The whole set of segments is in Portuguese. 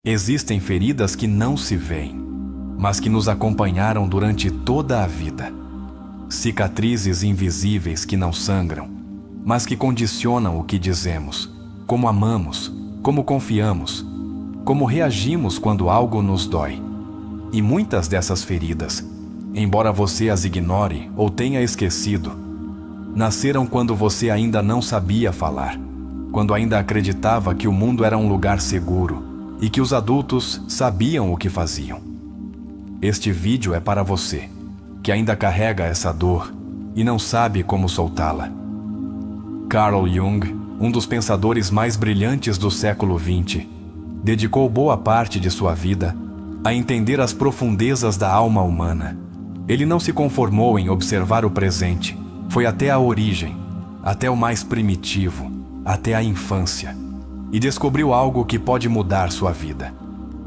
Existem feridas que não se veem, mas que nos acompanharam durante toda a vida. Cicatrizes invisíveis que não sangram, mas que condicionam o que dizemos, como amamos, como confiamos, como reagimos quando algo nos dói. E muitas dessas feridas, embora você as ignore ou tenha esquecido, nasceram quando você ainda não sabia falar, quando ainda acreditava que o mundo era um lugar seguro e que os adultos sabiam o que faziam. Este vídeo é para você, que ainda carrega essa dor e não sabe como soltá-la. Carl Jung, um dos pensadores mais brilhantes do século XX, dedicou boa parte de sua vida a entender as profundezas da alma humana. Ele não se conformou em observar o presente, foi até a origem, até o mais primitivo, até a infância, e descobriu algo que pode mudar sua vida.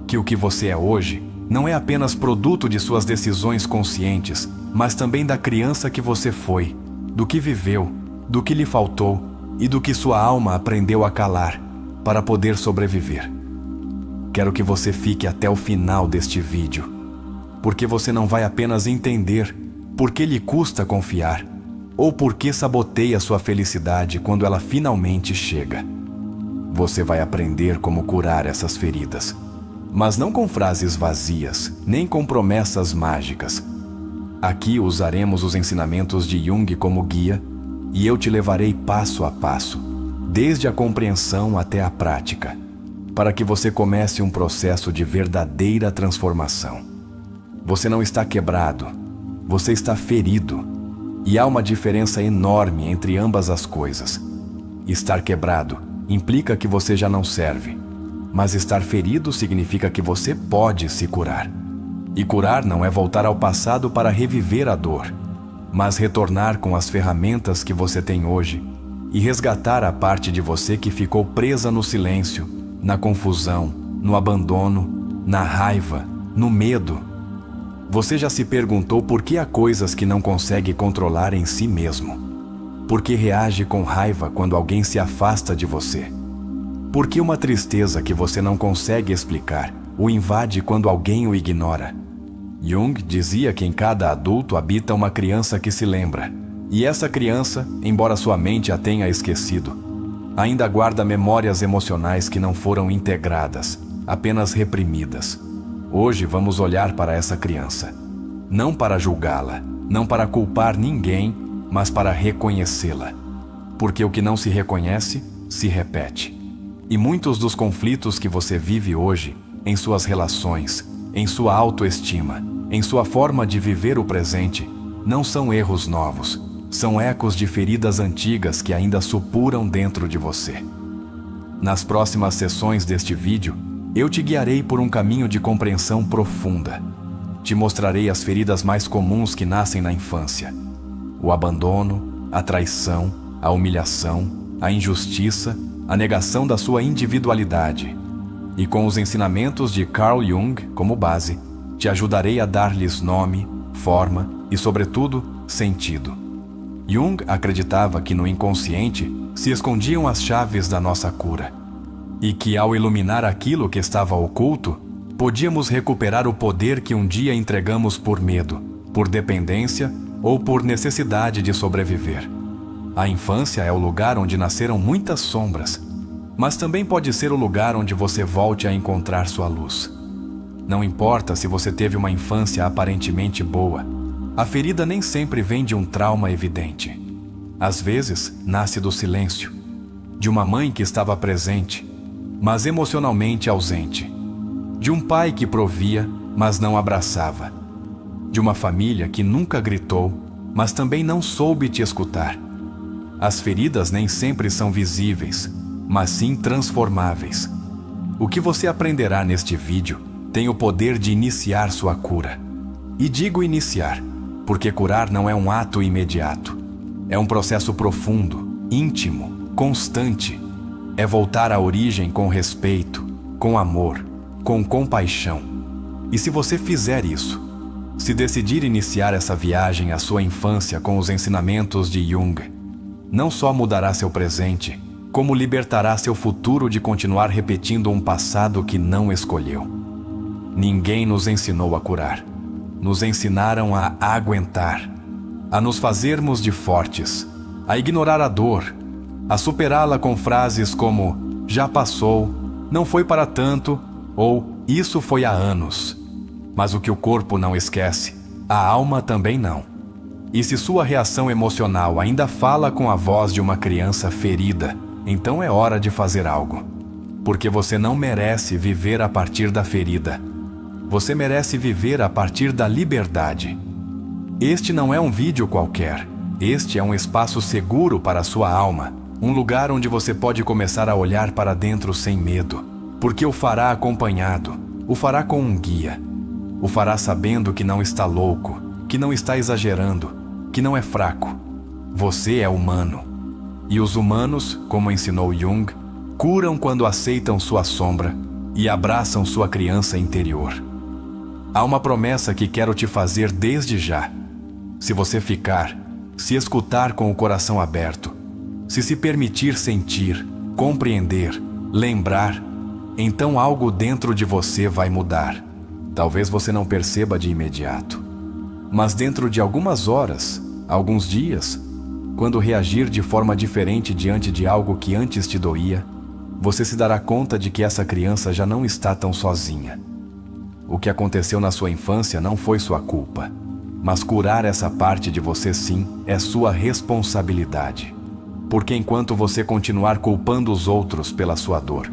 Que o que você é hoje não é apenas produto de suas decisões conscientes, mas também da criança que você foi, do que viveu, do que lhe faltou e do que sua alma aprendeu a calar para poder sobreviver. Quero que você fique até o final deste vídeo, porque você não vai apenas entender por que lhe custa confiar ou por que saboteia sua felicidade quando ela finalmente chega. Você vai aprender como curar essas feridas, mas não com frases vazias, nem com promessas mágicas. Aqui usaremos os ensinamentos de Jung como guia e eu te levarei passo a passo, desde a compreensão até a prática, para que você comece um processo de verdadeira transformação. Você não está quebrado, você está ferido, e há uma diferença enorme entre ambas as coisas. Estar quebrado implica que você já não serve, mas estar ferido significa que você pode se curar. E curar não é voltar ao passado para reviver a dor, mas retornar com as ferramentas que você tem hoje e resgatar a parte de você que ficou presa no silêncio, na confusão, no abandono, na raiva, no medo. Você já se perguntou por que há coisas que não consegue controlar em si mesmo? Por que reage com raiva quando alguém se afasta de você? Por que uma tristeza que você não consegue explicar o invade quando alguém o ignora? Jung dizia que em cada adulto habita uma criança que se lembra, e essa criança, embora sua mente a tenha esquecido, ainda guarda memórias emocionais que não foram integradas, apenas reprimidas. Hoje vamos olhar para essa criança, não para julgá-la, não para culpar ninguém, mas para reconhecê-la. Porque o que não se reconhece, se repete. E muitos dos conflitos que você vive hoje, em suas relações, em sua autoestima, em sua forma de viver o presente, não são erros novos, são ecos de feridas antigas que ainda supuram dentro de você. Nas próximas sessões deste vídeo, eu te guiarei por um caminho de compreensão profunda. Te mostrarei as feridas mais comuns que nascem na infância: o abandono, a traição, a humilhação, a injustiça, a negação da sua individualidade. E com os ensinamentos de Carl Jung como base, te ajudarei a dar-lhes nome, forma e, sobretudo, sentido. Jung acreditava que no inconsciente se escondiam as chaves da nossa cura, e que ao iluminar aquilo que estava oculto, podíamos recuperar o poder que um dia entregamos por medo, por dependência ou por necessidade de sobreviver. A infância é o lugar onde nasceram muitas sombras, mas também pode ser o lugar onde você volte a encontrar sua luz. Não importa se você teve uma infância aparentemente boa, a ferida nem sempre vem de um trauma evidente. Às vezes, nasce do silêncio, de uma mãe que estava presente, mas emocionalmente ausente, de um pai que provia, mas não abraçava, de uma família que nunca gritou, mas também não soube te escutar. As feridas nem sempre são visíveis, mas sim transformáveis. O que você aprenderá neste vídeo tem o poder de iniciar sua cura. E digo iniciar, porque curar não é um ato imediato. É um processo profundo, íntimo, constante. É voltar à origem com respeito, com amor, com compaixão. E se você fizer isso, se decidir iniciar essa viagem à sua infância com os ensinamentos de Jung, não só mudará seu presente, Como libertará seu futuro de continuar repetindo um passado que não escolheu? Ninguém nos ensinou a curar. Nos ensinaram a aguentar, a nos fazermos de fortes, a ignorar a dor, a superá-la com frases como "já passou", "não foi para tanto" ou "isso foi há anos". Mas o que o corpo não esquece, a alma também não. E se sua reação emocional ainda fala com a voz de uma criança ferida, então é hora de fazer algo. Porque você não merece viver a partir da ferida. Você merece viver a partir da liberdade. Este não é um vídeo qualquer. Este é um espaço seguro para a sua alma. Um lugar onde você pode começar a olhar para dentro sem medo. Porque o fará acompanhado. O fará com um guia. O fará sabendo que não está louco, que não está exagerando, que não é fraco. Você é humano. E os humanos, como ensinou Jung, curam quando aceitam sua sombra e abraçam sua criança interior. Há uma promessa que quero te fazer desde já. Se você ficar, se escutar com o coração aberto, se permitir sentir, compreender, lembrar, então algo dentro de você vai mudar. Talvez você não perceba de imediato. Mas dentro de algumas horas, alguns dias, quando reagir de forma diferente diante de algo que antes te doía, você se dará conta de que essa criança já não está tão sozinha. O que aconteceu na sua infância não foi sua culpa, mas curar essa parte de você sim é sua responsabilidade. Porque enquanto você continuar culpando os outros pela sua dor,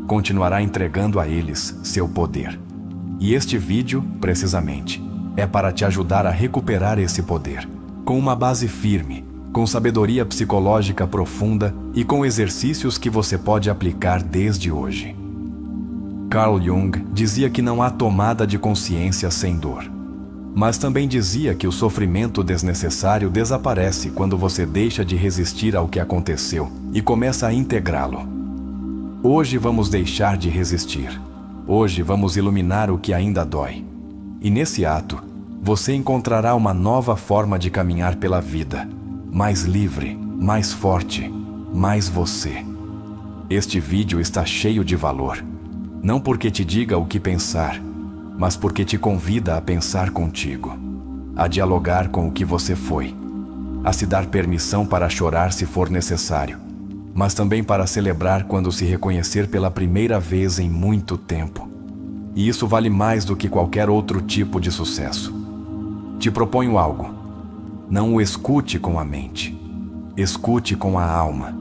continuará entregando a eles seu poder. E este vídeo, precisamente, é para te ajudar a recuperar esse poder, com uma base firme, com sabedoria psicológica profunda e com exercícios que você pode aplicar desde hoje. Carl Jung dizia que não há tomada de consciência sem dor. Mas também dizia que o sofrimento desnecessário desaparece quando você deixa de resistir ao que aconteceu e começa a integrá-lo. Hoje vamos deixar de resistir. Hoje vamos iluminar o que ainda dói. E nesse ato, você encontrará uma nova forma de caminhar pela vida. Mais livre, mais forte, mais você. Este vídeo está cheio de valor. Não porque te diga o que pensar, mas porque te convida a pensar contigo, a dialogar com o que você foi, a se dar permissão para chorar se for necessário, mas também para celebrar quando se reconhecer pela primeira vez em muito tempo. E isso vale mais do que qualquer outro tipo de sucesso. Te proponho algo. Não o escute com a mente. Escute com a alma.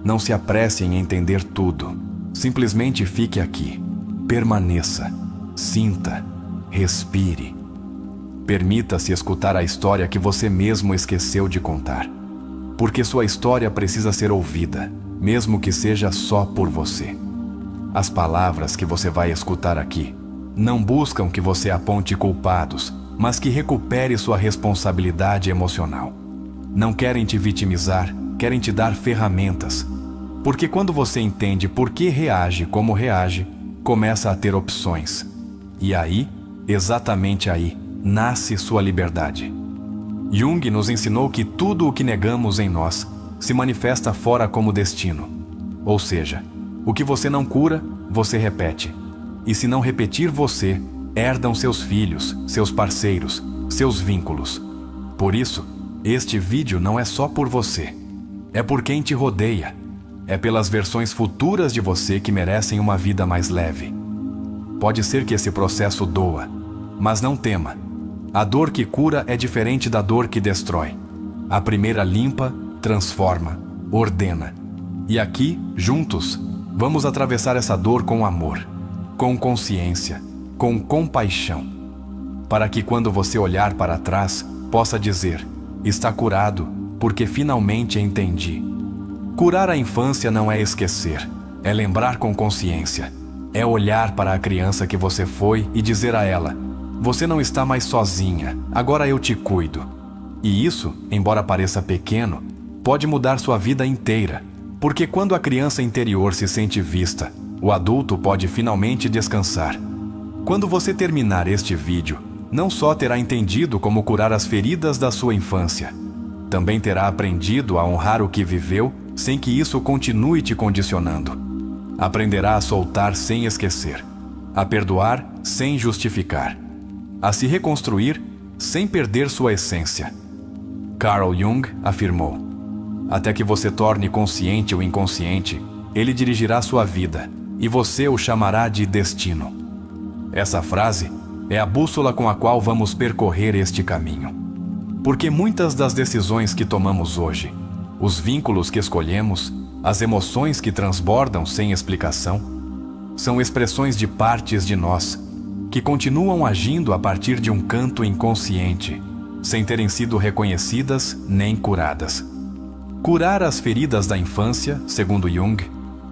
Não se apresse em entender tudo. Simplesmente fique aqui. Permaneça. Sinta. Respire. Permita-se escutar a história que você mesmo esqueceu de contar. Porque sua história precisa ser ouvida, mesmo que seja só por você. As palavras que você vai escutar aqui não buscam que você aponte culpados, mas que recupere sua responsabilidade emocional. Não querem te vitimizar, querem te dar ferramentas. Porque quando você entende por que reage como reage, começa a ter opções. E aí, exatamente aí, nasce sua liberdade. Jung nos ensinou que tudo o que negamos em nós se manifesta fora como destino. Ou seja, o que você não cura, você repete. E se não repetir você, herdam seus filhos, seus parceiros, seus vínculos. Por isso, este vídeo não é só por você. É por quem te rodeia. É pelas versões futuras de você que merecem uma vida mais leve. Pode ser que esse processo doa, mas não tema. A dor que cura é diferente da dor que destrói. A primeira limpa, transforma, ordena. E aqui, juntos, vamos atravessar essa dor com amor, com consciência, com compaixão, para que quando você olhar para trás, possa dizer: está curado, porque finalmente entendi. Curar a infância não é esquecer, é lembrar com consciência, é olhar para a criança que você foi e dizer a ela: você não está mais sozinha, agora eu te cuido. E isso, embora pareça pequeno, pode mudar sua vida inteira, porque quando a criança interior se sente vista, o adulto pode finalmente descansar. Quando você terminar este vídeo, não só terá entendido como curar as feridas da sua infância, também terá aprendido a honrar o que viveu sem que isso continue te condicionando. Aprenderá a soltar sem esquecer, a perdoar sem justificar, a se reconstruir sem perder sua essência. Carl Jung afirmou: até que você torne consciente o inconsciente, ele dirigirá sua vida e você o chamará de destino. Essa frase é a bússola com a qual vamos percorrer este caminho. Porque muitas das decisões que tomamos hoje, os vínculos que escolhemos, as emoções que transbordam sem explicação, são expressões de partes de nós que continuam agindo a partir de um canto inconsciente, sem terem sido reconhecidas nem curadas. Curar as feridas da infância, segundo Jung,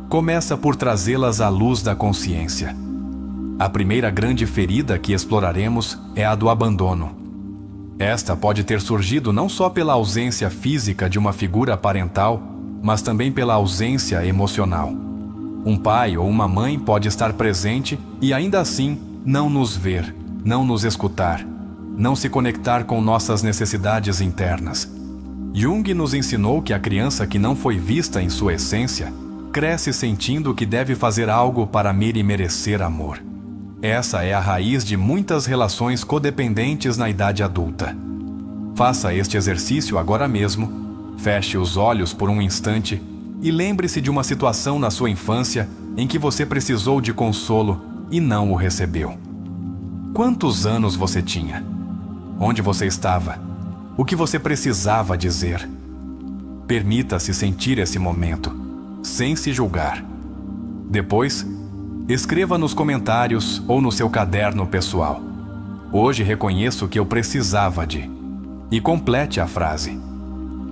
começa por trazê-las à luz da consciência. A primeira grande ferida que exploraremos é a do abandono. Esta pode ter surgido não só pela ausência física de uma figura parental, mas também pela ausência emocional. Um pai ou uma mãe pode estar presente e ainda assim não nos ver, não nos escutar, não se conectar com nossas necessidades internas. Jung nos ensinou que a criança que não foi vista em sua essência cresce sentindo que deve fazer algo para merecer amor. Essa é a raiz de muitas relações codependentes na idade adulta. Faça este exercício agora mesmo, feche os olhos por um instante e lembre-se de uma situação na sua infância em que você precisou de consolo e não o recebeu. Quantos anos você tinha? Onde você estava? O que você precisava dizer? Permita-se sentir esse momento, sem se julgar. Depois, escreva nos comentários ou no seu caderno pessoal: hoje reconheço que eu precisava de... E complete a frase.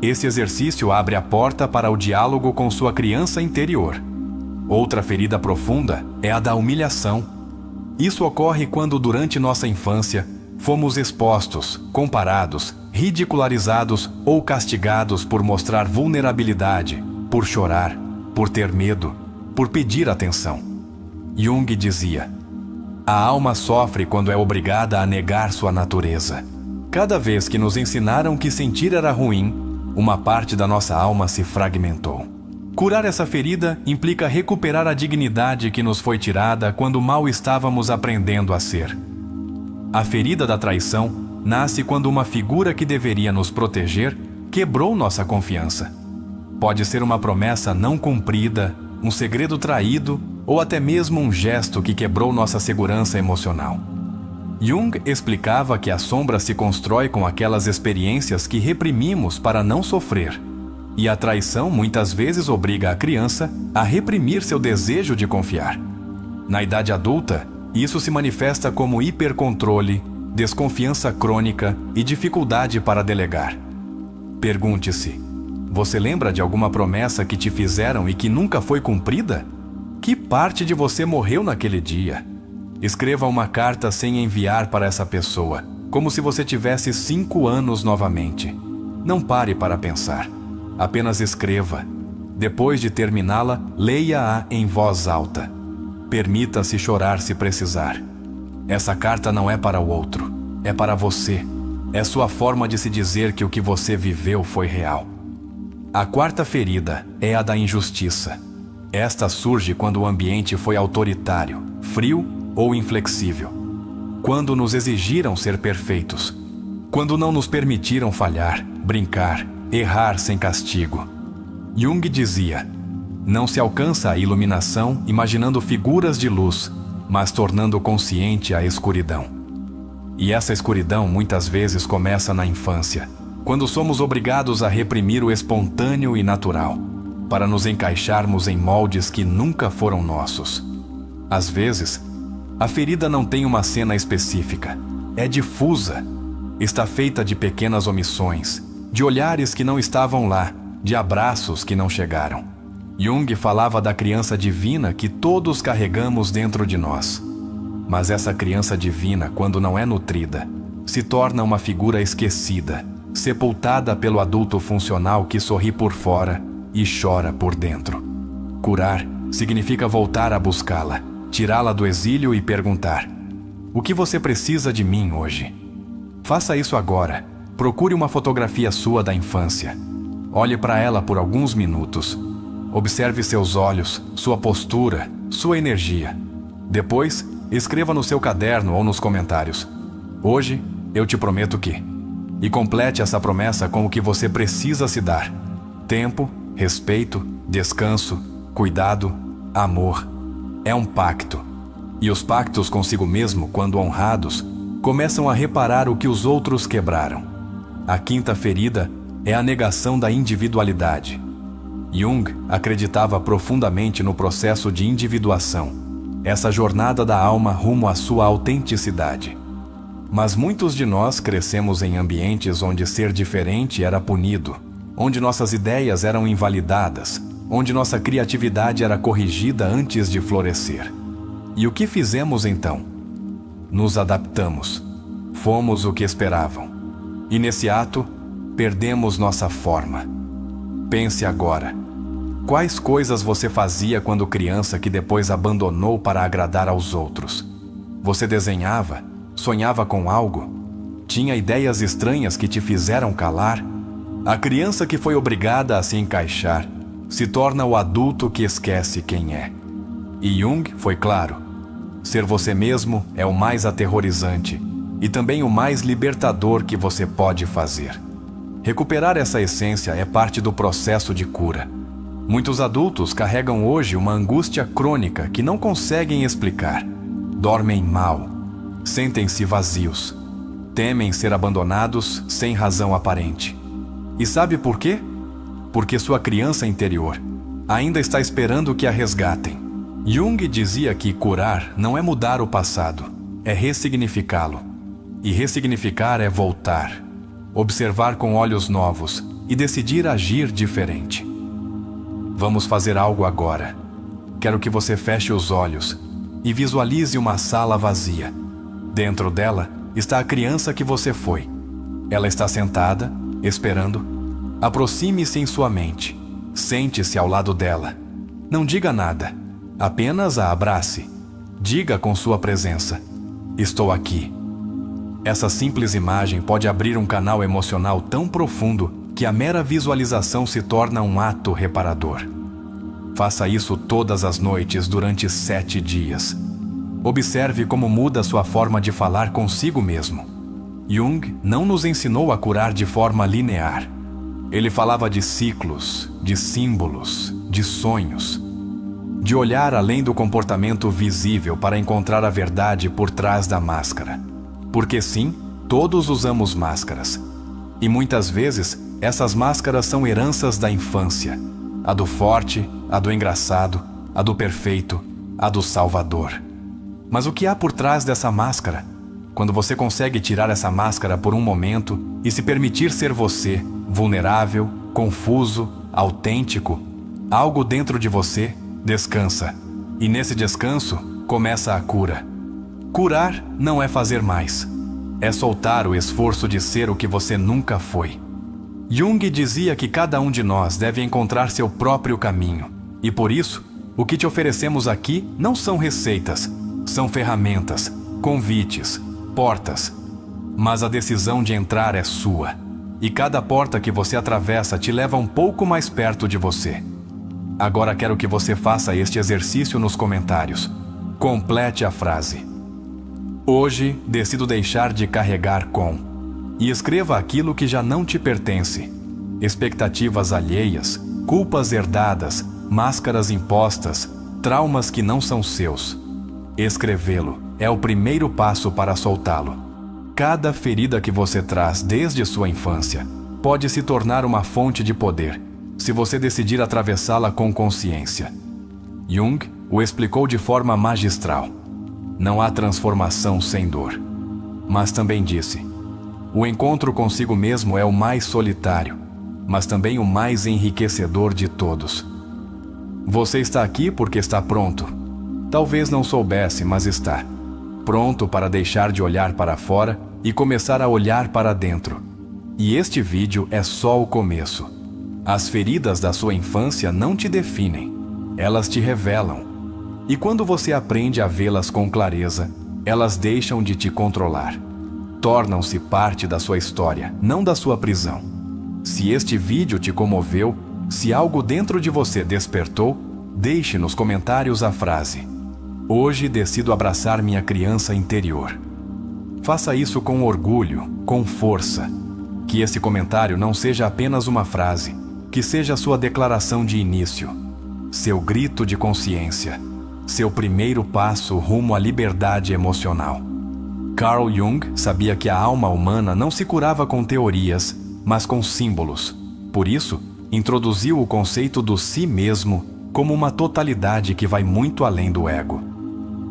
Esse exercício abre a porta para o diálogo com sua criança interior. Outra ferida profunda é a da humilhação. Isso ocorre quando, durante nossa infância, fomos expostos, comparados, ridicularizados ou castigados por mostrar vulnerabilidade, por chorar, por ter medo, por pedir atenção. Jung dizia: a alma sofre quando é obrigada a negar sua natureza. Cada vez que nos ensinaram que sentir era ruim, uma parte da nossa alma se fragmentou. Curar essa ferida implica recuperar a dignidade que nos foi tirada quando mal estávamos aprendendo a ser. A ferida da traição nasce quando uma figura que deveria nos proteger quebrou nossa confiança. Pode ser uma promessa não cumprida, um segredo traído ou até mesmo um gesto que quebrou nossa segurança emocional. Jung explicava que a sombra se constrói com aquelas experiências que reprimimos para não sofrer. E a traição muitas vezes obriga a criança a reprimir seu desejo de confiar. Na idade adulta, isso se manifesta como hipercontrole, desconfiança crônica e dificuldade para delegar. Pergunte-se: você lembra de alguma promessa que te fizeram e que nunca foi cumprida? Que parte de você morreu naquele dia? Escreva uma carta sem enviar para essa pessoa, como se você tivesse 5 anos novamente. Não pare para pensar. Apenas escreva. Depois de terminá-la, leia-a em voz alta. Permita-se chorar se precisar. Essa carta não é para o outro, é para você. É sua forma de se dizer que o que você viveu foi real. A quarta ferida é a da injustiça. Esta surge quando o ambiente foi autoritário, frio ou inflexível. Quando nos exigiram ser perfeitos. Quando não nos permitiram falhar, brincar, errar sem castigo. Jung dizia: não se alcança a iluminação imaginando figuras de luz, mas tornando consciente a escuridão. E essa escuridão muitas vezes começa na infância, quando somos obrigados a reprimir o espontâneo e natural, para nos encaixarmos em moldes que nunca foram nossos. Às vezes, a ferida não tem uma cena específica, é difusa, está feita de pequenas omissões, de olhares que não estavam lá, de abraços que não chegaram. Jung falava da criança divina que todos carregamos dentro de nós. Mas essa criança divina, quando não é nutrida, se torna uma figura esquecida, sepultada pelo adulto funcional que sorri por fora e chora por dentro. Curar significa voltar a buscá-la, tirá-la do exílio e perguntar: o que você precisa de mim hoje? Faça isso agora. Procure uma fotografia sua da infância. Olhe para ela por alguns minutos. Observe seus olhos, sua postura, sua energia. Depois, escreva no seu caderno ou nos comentários: hoje, eu te prometo que... E complete essa promessa com o que você precisa se dar: tempo, respeito, descanso, cuidado, amor. É um pacto. E os pactos consigo mesmo, quando honrados, começam a reparar o que os outros quebraram. A quinta ferida é a negação da individualidade. Jung acreditava profundamente no processo de individuação, essa jornada da alma rumo à sua autenticidade. Mas muitos de nós crescemos em ambientes onde ser diferente era punido, onde nossas ideias eram invalidadas, onde nossa criatividade era corrigida antes de florescer. E o que fizemos então? Nos adaptamos. Fomos o que esperavam. E nesse ato, perdemos nossa forma. Pense agora. Quais coisas você fazia quando criança que depois abandonou para agradar aos outros? Você desenhava? Sonhava com algo? Tinha ideias estranhas que te fizeram calar? A criança que foi obrigada a se encaixar se torna o adulto que esquece quem é. E Jung foi claro: ser você mesmo é o mais aterrorizante e também o mais libertador que você pode fazer. Recuperar essa essência é parte do processo de cura. Muitos adultos carregam hoje uma angústia crônica que não conseguem explicar. Dormem mal, sentem-se vazios, temem ser abandonados sem razão aparente. E sabe por quê? Porque sua criança interior ainda está esperando que a resgatem. Jung dizia que curar não é mudar o passado, é ressignificá-lo. E ressignificar é voltar, observar com olhos novos e decidir agir diferente. Vamos fazer algo agora. Quero que você feche os olhos e visualize uma sala vazia. Dentro dela está a criança que você foi. Ela está sentada, esperando. Aproxime-se em sua mente. Sente-se ao lado dela. Não diga nada. Apenas a abrace. Diga com sua presença: estou aqui. Essa simples imagem pode abrir um canal emocional tão profundo que a mera visualização se torna um ato reparador. Faça isso todas as noites durante 7 dias. Observe como muda sua forma de falar consigo mesmo. Jung não nos ensinou a curar de forma linear. Ele falava de ciclos, de símbolos, de sonhos, de olhar além do comportamento visível para encontrar a verdade por trás da máscara. Porque sim, todos usamos máscaras. E muitas vezes, essas máscaras são heranças da infância. A do forte, a do engraçado, a do perfeito, a do salvador. Mas o que há por trás dessa máscara? Quando você consegue tirar essa máscara por um momento e se permitir ser você, vulnerável, confuso, autêntico, algo dentro de você descansa. E nesse descanso, começa a cura. Curar não é fazer mais. É soltar o esforço de ser o que você nunca foi. Jung dizia que cada um de nós deve encontrar seu próprio caminho. E por isso, o que te oferecemos aqui não são receitas, são ferramentas, convites, portas. Mas a decisão de entrar é sua. E cada porta que você atravessa te leva um pouco mais perto de você. Agora quero que você faça este exercício nos comentários. Complete a frase: hoje decido deixar de carregar com. E escreva aquilo que já não te pertence. Expectativas alheias, culpas herdadas, máscaras impostas, traumas que não são seus. Escrevê-lo é o primeiro passo para soltá-lo. Cada ferida que você traz desde sua infância pode se tornar uma fonte de poder, se você decidir atravessá-la com consciência. Jung o explicou de forma magistral. Não há transformação sem dor. Mas também disse: o encontro consigo mesmo é o mais solitário, mas também o mais enriquecedor de todos. Você está aqui porque está pronto. Talvez não soubesse, mas está. Pronto para deixar de olhar para fora e começar a olhar para dentro. E este vídeo é só o começo. As feridas da sua infância não te definem. Elas te revelam. E quando você aprende a vê-las com clareza, elas deixam de te controlar. Tornam-se parte da sua história, não da sua prisão. Se este vídeo te comoveu, se algo dentro de você despertou, deixe nos comentários a frase: "Hoje decido abraçar minha criança interior". Faça isso com orgulho, com força. Que esse comentário não seja apenas uma frase, que seja sua declaração de início, seu grito de consciência, seu primeiro passo rumo à liberdade emocional. Carl Jung sabia que a alma humana não se curava com teorias, mas com símbolos. Por isso, introduziu o conceito do si mesmo como uma totalidade que vai muito além do ego.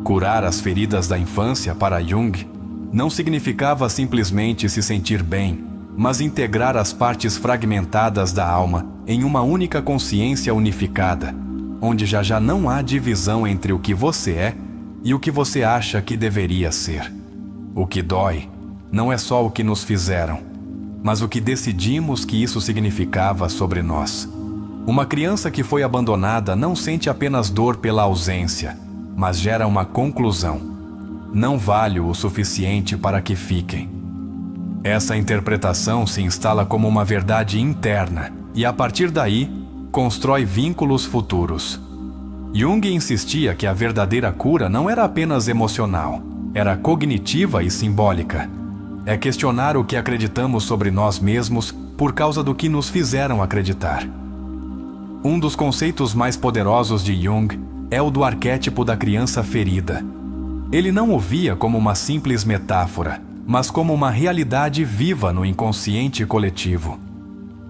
Curar as feridas da infância para Jung não significava simplesmente se sentir bem, mas integrar as partes fragmentadas da alma em uma única consciência unificada, onde já não há divisão entre o que você é e o que você acha que deveria ser. O que dói não é só o que nos fizeram, mas o que decidimos que isso significava sobre nós. Uma criança que foi abandonada não sente apenas dor pela ausência, mas gera uma conclusão: não valho o suficiente para que fiquem. Essa interpretação se instala como uma verdade interna e, a partir daí, constrói vínculos futuros. Jung insistia que a verdadeira cura não era apenas emocional, era cognitiva e simbólica. É questionar o que acreditamos sobre nós mesmos por causa do que nos fizeram acreditar. Um dos conceitos mais poderosos de Jung é o do arquétipo da criança ferida. Ele não o via como uma simples metáfora, mas como uma realidade viva no inconsciente coletivo.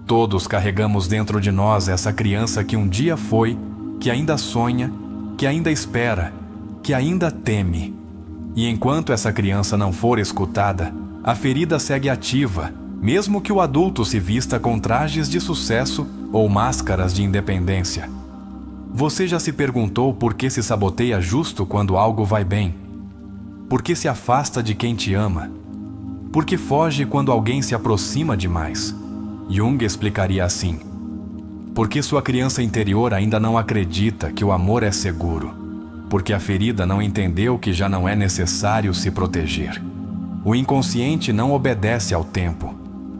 Todos carregamos dentro de nós essa criança que um dia foi, que ainda sonha, que ainda espera, que ainda teme. E enquanto essa criança não for escutada, a ferida segue ativa, mesmo que o adulto se vista com trajes de sucesso ou máscaras de independência. Você já se perguntou por que se saboteia justo quando algo vai bem? Por que se afasta de quem te ama? Por que foge quando alguém se aproxima demais? Jung explicaria assim: porque sua criança interior ainda não acredita que o amor é seguro. Porque a ferida não entendeu que já não é necessário se proteger. O inconsciente não obedece ao tempo,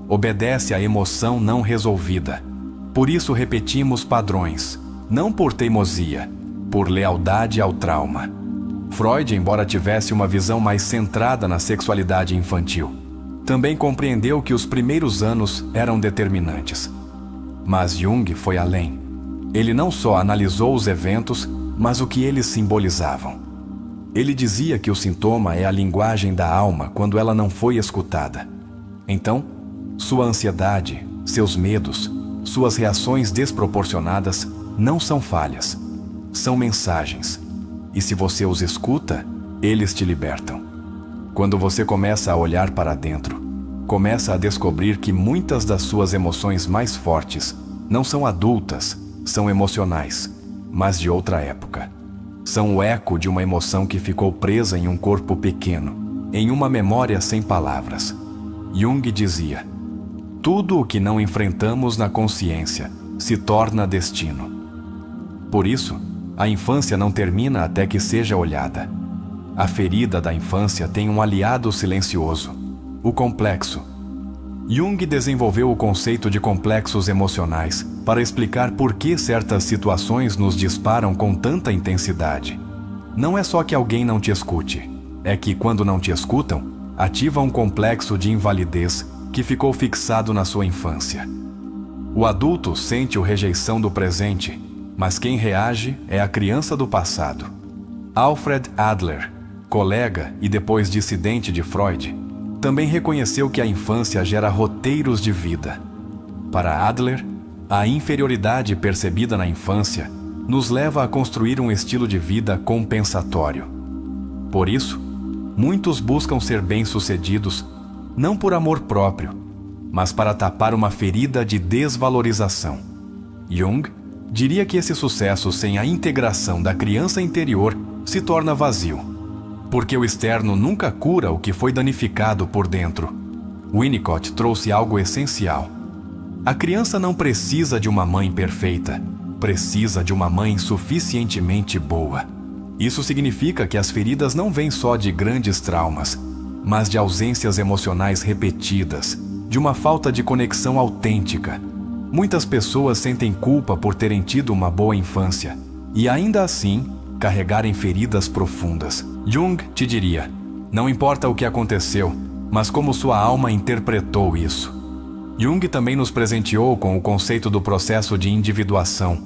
obedece à emoção não resolvida. Por isso repetimos padrões, não por teimosia, por lealdade ao trauma. Freud, embora tivesse uma visão mais centrada na sexualidade infantil, também compreendeu que os primeiros anos eram determinantes. Mas Jung foi além. Ele não só analisou os eventos, mas o que eles simbolizavam. Ele dizia que o sintoma é a linguagem da alma quando ela não foi escutada. Então, sua ansiedade, seus medos, suas reações desproporcionadas não são falhas, são mensagens. E se você os escuta, eles te libertam. Quando você começa a olhar para dentro, começa a descobrir que muitas das suas emoções mais fortes não são adultas, são emocionais, mas de outra época. São o eco de uma emoção que ficou presa em um corpo pequeno, em uma memória sem palavras. Jung dizia: tudo o que não enfrentamos na consciência se torna destino. Por isso, a infância não termina até que seja olhada. A ferida da infância tem um aliado silencioso: o complexo. Jung desenvolveu o conceito de complexos emocionais para explicar por que certas situações nos disparam com tanta intensidade. Não é só que alguém não te escute, é que, quando não te escutam, ativa um complexo de invalidez que ficou fixado na sua infância. O adulto sente a rejeição do presente, mas quem reage é a criança do passado. Alfred Adler, colega e depois dissidente de Freud, também reconheceu que a infância gera roteiros de vida. Para Adler, a inferioridade percebida na infância nos leva a construir um estilo de vida compensatório. Por isso, muitos buscam ser bem-sucedidos não por amor próprio, mas para tapar uma ferida de desvalorização. Jung diria que esse sucesso sem a integração da criança interior se torna vazio, porque o externo nunca cura o que foi danificado por dentro. Winnicott trouxe algo essencial. A criança não precisa de uma mãe perfeita, precisa de uma mãe suficientemente boa. Isso significa que as feridas não vêm só de grandes traumas, mas de ausências emocionais repetidas, de uma falta de conexão autêntica. Muitas pessoas sentem culpa por terem tido uma boa infância e, ainda assim, carregarem feridas profundas. Jung te diria: não importa o que aconteceu, mas como sua alma interpretou isso. Jung também nos presenteou com o conceito do processo de individuação,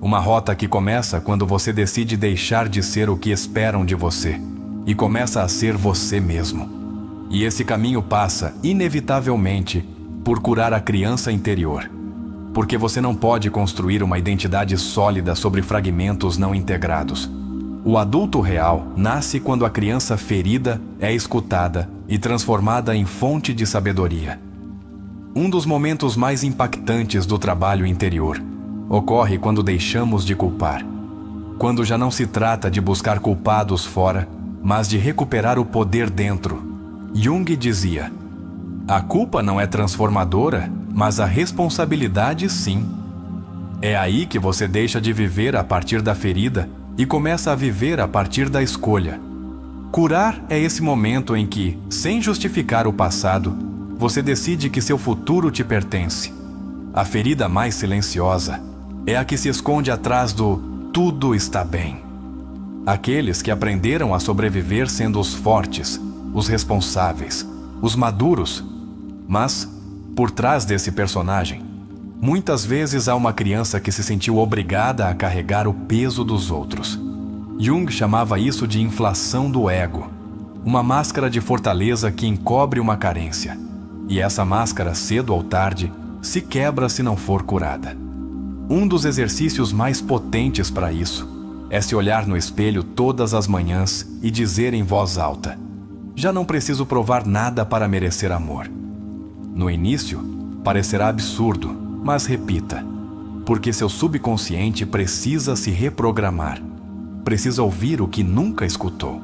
uma rota que começa quando você decide deixar de ser o que esperam de você e começa a ser você mesmo. E esse caminho passa, inevitavelmente, por curar a criança interior. Porque você não pode construir uma identidade sólida sobre fragmentos não integrados. O adulto real nasce quando a criança ferida é escutada e transformada em fonte de sabedoria. Um dos momentos mais impactantes do trabalho interior ocorre quando deixamos de culpar. Quando já não se trata de buscar culpados fora, mas de recuperar o poder dentro. Jung dizia: a culpa não é transformadora, mas a responsabilidade sim. É aí que você deixa de viver a partir da ferida e começa a viver a partir da escolha. Curar é esse momento em que, sem justificar o passado, você decide que seu futuro te pertence. A ferida mais silenciosa é a que se esconde atrás do "tudo está bem". Aqueles que aprenderam a sobreviver sendo os fortes, os responsáveis, os maduros. Mas, por trás desse personagem, muitas vezes há uma criança que se sentiu obrigada a carregar o peso dos outros. Jung chamava isso de inflação do ego, uma máscara de fortaleza que encobre uma carência. E essa máscara, cedo ou tarde, se quebra se não for curada. Um dos exercícios mais potentes para isso é se olhar no espelho todas as manhãs e dizer em voz alta: já não preciso provar nada para merecer amor. No início, parecerá absurdo, mas repita, porque seu subconsciente precisa se reprogramar. Precisa ouvir o que nunca escutou.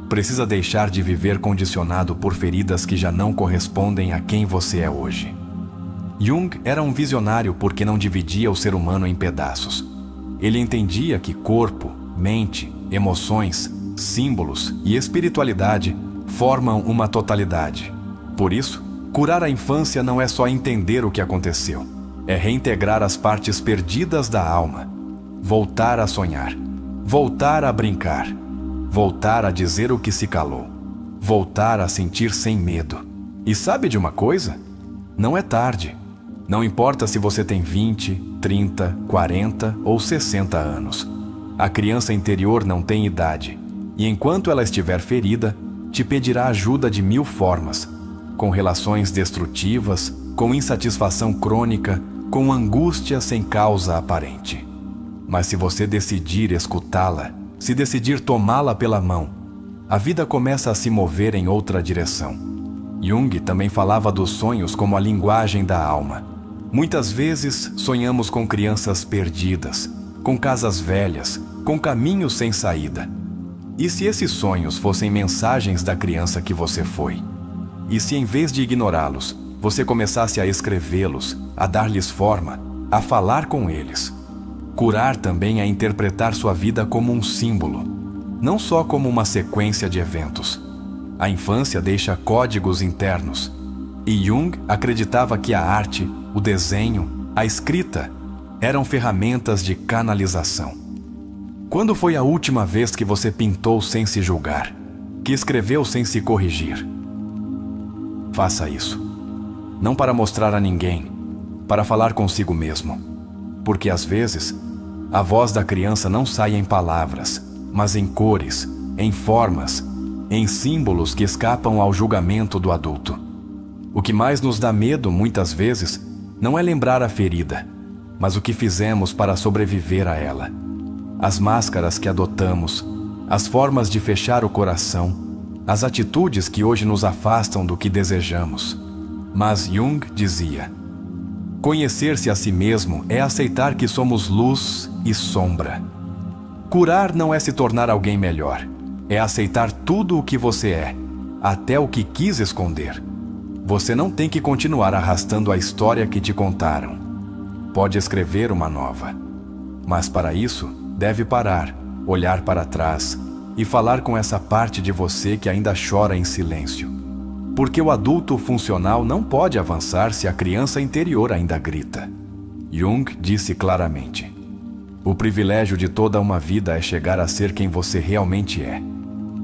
Precisa deixar de viver condicionado por feridas que já não correspondem a quem você é hoje. Jung era um visionário porque não dividia o ser humano em pedaços. Ele entendia que corpo, mente, emoções, símbolos e espiritualidade formam uma totalidade. Por isso, curar a infância não é só entender o que aconteceu, é reintegrar as partes perdidas da alma, voltar a sonhar, voltar a brincar, voltar a dizer o que se calou, voltar a sentir sem medo. E sabe de uma coisa? Não é tarde. Não importa se você tem 20, 30, 40 ou 60 anos. A criança interior não tem idade, e enquanto ela estiver ferida, te pedirá ajuda de 1000 formas, com relações destrutivas, com insatisfação crônica, com angústia sem causa aparente. Mas se você decidir escutá-la, se decidir tomá-la pela mão, a vida começa a se mover em outra direção. Jung também falava dos sonhos como a linguagem da alma. Muitas vezes sonhamos com crianças perdidas, com casas velhas, com caminhos sem saída. E se esses sonhos fossem mensagens da criança que você foi? E se em vez de ignorá-los, você começasse a escrevê-los, a dar-lhes forma, a falar com eles? Curar também é interpretar sua vida como um símbolo, não só como uma sequência de eventos. A infância deixa códigos internos, e Jung acreditava que a arte, o desenho, a escrita eram ferramentas de canalização. Quando foi a última vez que você pintou sem se julgar, que escreveu sem se corrigir? Faça isso. Não para mostrar a ninguém, para falar consigo mesmo. Porque às vezes, a voz da criança não sai em palavras, mas em cores, em formas, em símbolos que escapam ao julgamento do adulto. O que mais nos dá medo, muitas vezes, não é lembrar a ferida, mas o que fizemos para sobreviver a ela. As máscaras que adotamos, as formas de fechar o coração, as atitudes que hoje nos afastam do que desejamos. Mas Jung dizia: conhecer-se a si mesmo é aceitar que somos luz e sombra. Curar não é se tornar alguém melhor, é aceitar tudo o que você é, até o que quis esconder. Você não tem que continuar arrastando a história que te contaram. Pode escrever uma nova. Mas para isso, deve parar, olhar para trás e falar com essa parte de você que ainda chora em silêncio. porque o adulto funcional não pode avançar se a criança interior ainda grita. Jung disse claramente: o privilégio de toda uma vida é chegar a ser quem você realmente é.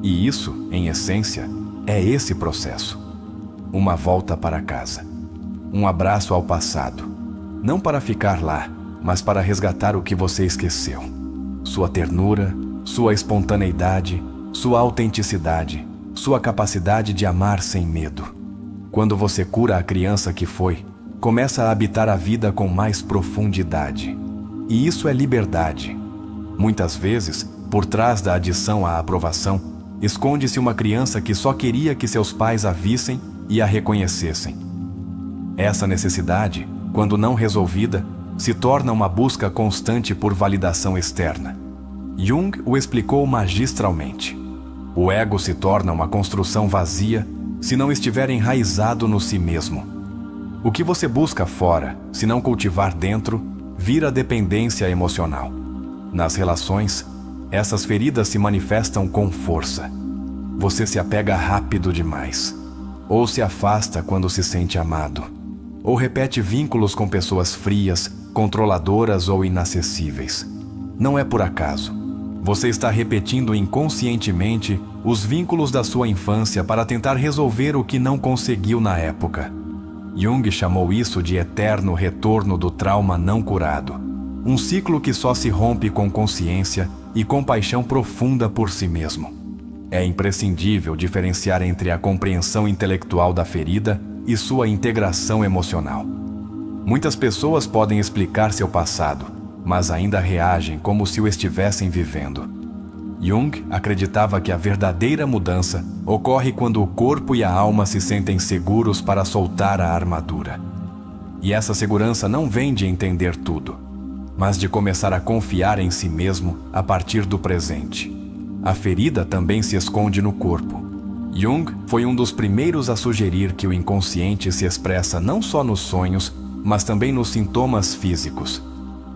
E isso, em essência, é esse processo. Uma volta para casa. Um abraço ao passado. Não para ficar lá, mas para resgatar o que você esqueceu. Sua ternura, sua espontaneidade, sua autenticidade, sua capacidade de amar sem medo. Quando você cura a criança que foi, começa a habitar a vida com mais profundidade. E isso é liberdade. Muitas vezes, por trás da adição à aprovação, esconde-se uma criança que só queria que seus pais a vissem e a reconhecessem. Essa necessidade, quando não resolvida, se torna uma busca constante por validação externa. Jung o explicou magistralmente. O ego se torna uma construção vazia se não estiver enraizado no si mesmo. O que você busca fora, se não cultivar dentro, vira dependência emocional. Nas relações, essas feridas se manifestam com força. Você se apega rápido demais, ou se afasta quando se sente amado, ou repete vínculos com pessoas frias, controladoras ou inacessíveis. Não é por acaso. Você está repetindo inconscientemente os vínculos da sua infância para tentar resolver o que não conseguiu na época. Jung chamou isso de eterno retorno do trauma não curado, um ciclo que só se rompe com consciência e compaixão profunda por si mesmo. É imprescindível diferenciar entre a compreensão intelectual da ferida e sua integração emocional. Muitas pessoas podem explicar seu passado, mas ainda reagem como se o estivessem vivendo. Jung acreditava que a verdadeira mudança ocorre quando o corpo e a alma se sentem seguros para soltar a armadura. E essa segurança não vem de entender tudo, mas de começar a confiar em si mesmo a partir do presente. A ferida também se esconde no corpo. Jung foi um dos primeiros a sugerir que o inconsciente se expressa não só nos sonhos, mas também nos sintomas físicos.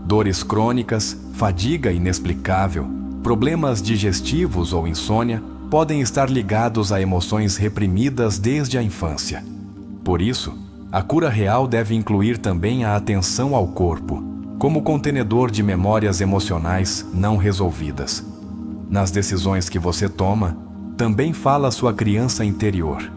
Dores crônicas, fadiga inexplicável, problemas digestivos ou insônia podem estar ligados a emoções reprimidas desde a infância. Por isso, a cura real deve incluir também a atenção ao corpo, como contenedor de memórias emocionais não resolvidas. Nas decisões que você toma, também fala sua criança interior.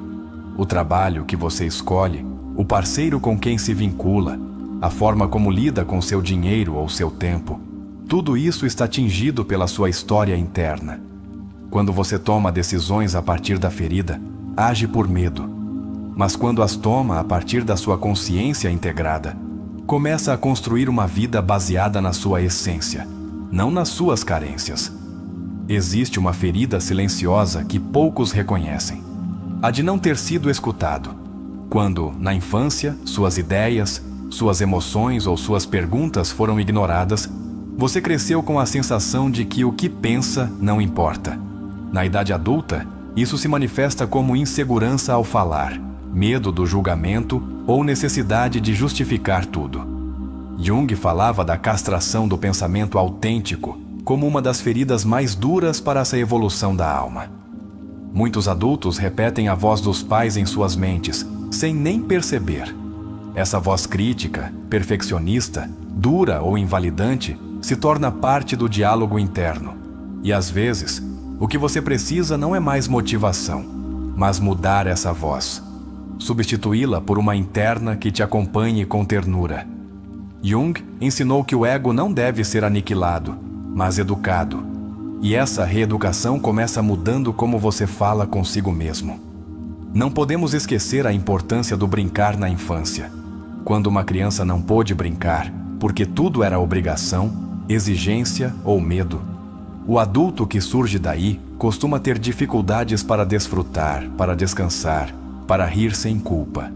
O trabalho que você escolhe, o parceiro com quem se vincula, a forma como lida com seu dinheiro ou seu tempo, tudo isso está tingido pela sua história interna. Quando você toma decisões a partir da ferida, age por medo. Mas quando as toma a partir da sua consciência integrada, começa a construir uma vida baseada na sua essência, não nas suas carências. Existe uma ferida silenciosa que poucos reconhecem: a de não ter sido escutado. Quando, na infância, suas ideias, suas emoções ou suas perguntas foram ignoradas, você cresceu com a sensação de que o que pensa não importa. Na idade adulta, isso se manifesta como insegurança ao falar, medo do julgamento ou necessidade de justificar tudo. Jung falava da castração do pensamento autêntico como uma das feridas mais duras para essa evolução da alma. Muitos adultos repetem a voz dos pais em suas mentes, sem nem perceber. Essa voz crítica, perfeccionista, dura ou invalidante se torna parte do diálogo interno. E às vezes, o que você precisa não é mais motivação, mas mudar essa voz. Substituí-la por uma interna que te acompanhe com ternura. Jung ensinou que o ego não deve ser aniquilado, mas educado. E essa reeducação começa mudando como você fala consigo mesmo. Não podemos esquecer a importância do brincar na infância. Quando uma criança não pôde brincar, porque tudo era obrigação, exigência ou medo, o adulto que surge daí costuma ter dificuldades para desfrutar, para descansar, para rir sem culpa.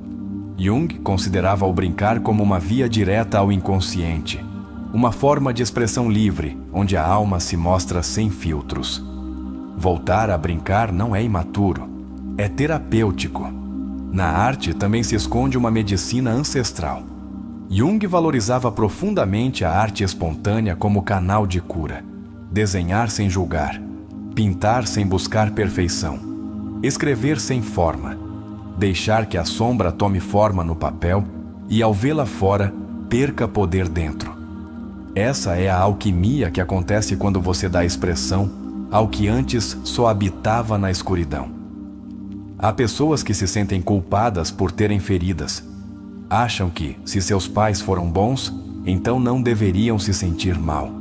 Jung considerava o brincar como uma via direta ao inconsciente, uma forma de expressão livre, onde a alma se mostra sem filtros. Voltar a brincar não é imaturo, é terapêutico. Na arte também se esconde uma medicina ancestral. Jung valorizava profundamente a arte espontânea como canal de cura. Desenhar sem julgar, pintar sem buscar perfeição, escrever sem forma. deixar que a sombra tome forma no papel e, ao vê-la fora, perca poder dentro. Essa é a alquimia que acontece quando você dá expressão ao que antes só habitava na escuridão. Há pessoas que se sentem culpadas por terem feridas. Acham que, se seus pais foram bons, então não deveriam se sentir mal.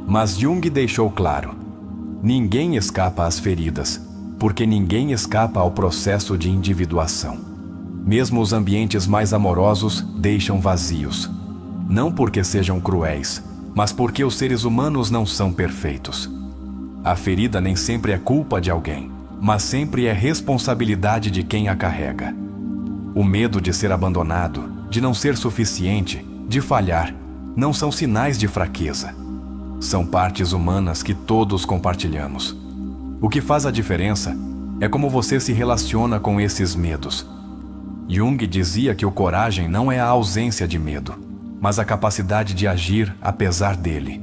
Mas Jung deixou claro: ninguém escapa às feridas, porque ninguém escapa ao processo de individuação. Mesmo os ambientes mais amorosos deixam vazios. Não porque sejam cruéis, mas porque os seres humanos não são perfeitos. A ferida nem sempre é culpa de alguém, mas sempre é responsabilidade de quem a carrega. O medo de ser abandonado, de não ser suficiente, de falhar, não são sinais de fraqueza. São partes humanas que todos compartilhamos. O que faz a diferença é como você se relaciona com esses medos. Jung dizia que o coragem não é a ausência de medo, mas a capacidade de agir apesar dele.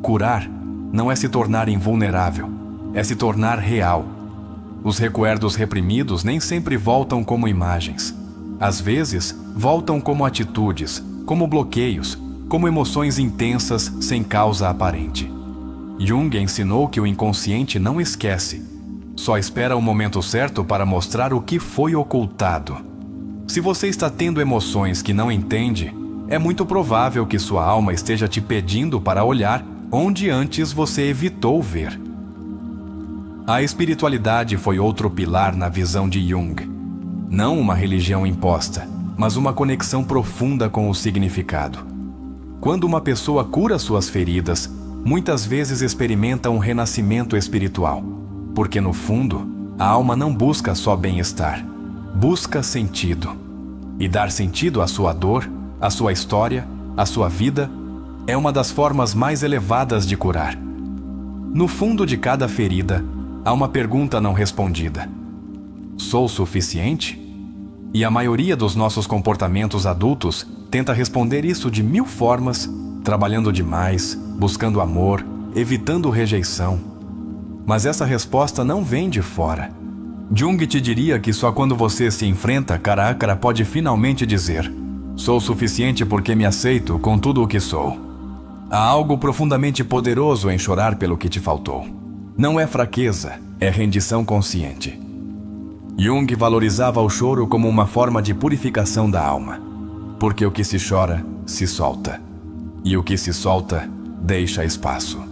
Curar não é se tornar invulnerável, é se tornar real. Os recuerdos reprimidos nem sempre voltam como imagens. Às vezes, voltam como atitudes, como bloqueios, como emoções intensas sem causa aparente. Jung ensinou que o inconsciente não esquece, só espera o momento certo para mostrar o que foi ocultado. Se você está tendo emoções que não entende, é muito provável que sua alma esteja te pedindo para olhar onde antes você evitou ver. A espiritualidade foi outro pilar na visão de Jung. Não uma religião imposta, mas uma conexão profunda com o significado. Quando uma pessoa cura suas feridas, muitas vezes experimenta um renascimento espiritual, porque no fundo, a alma não busca só bem-estar, busca sentido. E dar sentido à sua dor, à sua história, à sua vida, é uma das formas mais elevadas de curar. No fundo de cada ferida, há uma pergunta não respondida: sou suficiente? E a maioria dos nossos comportamentos adultos tenta responder isso de 1000 formas, trabalhando demais, buscando amor, evitando rejeição. Mas essa resposta não vem de fora. Jung te diria que só quando você se enfrenta cara a cara pode finalmente dizer: sou suficiente porque me aceito com tudo o que sou. Há algo profundamente poderoso em chorar pelo que te faltou. Não é fraqueza, é rendição consciente. Jung valorizava o choro como uma forma de purificação da alma, porque o que se chora, se solta, e o que se solta, deixa espaço.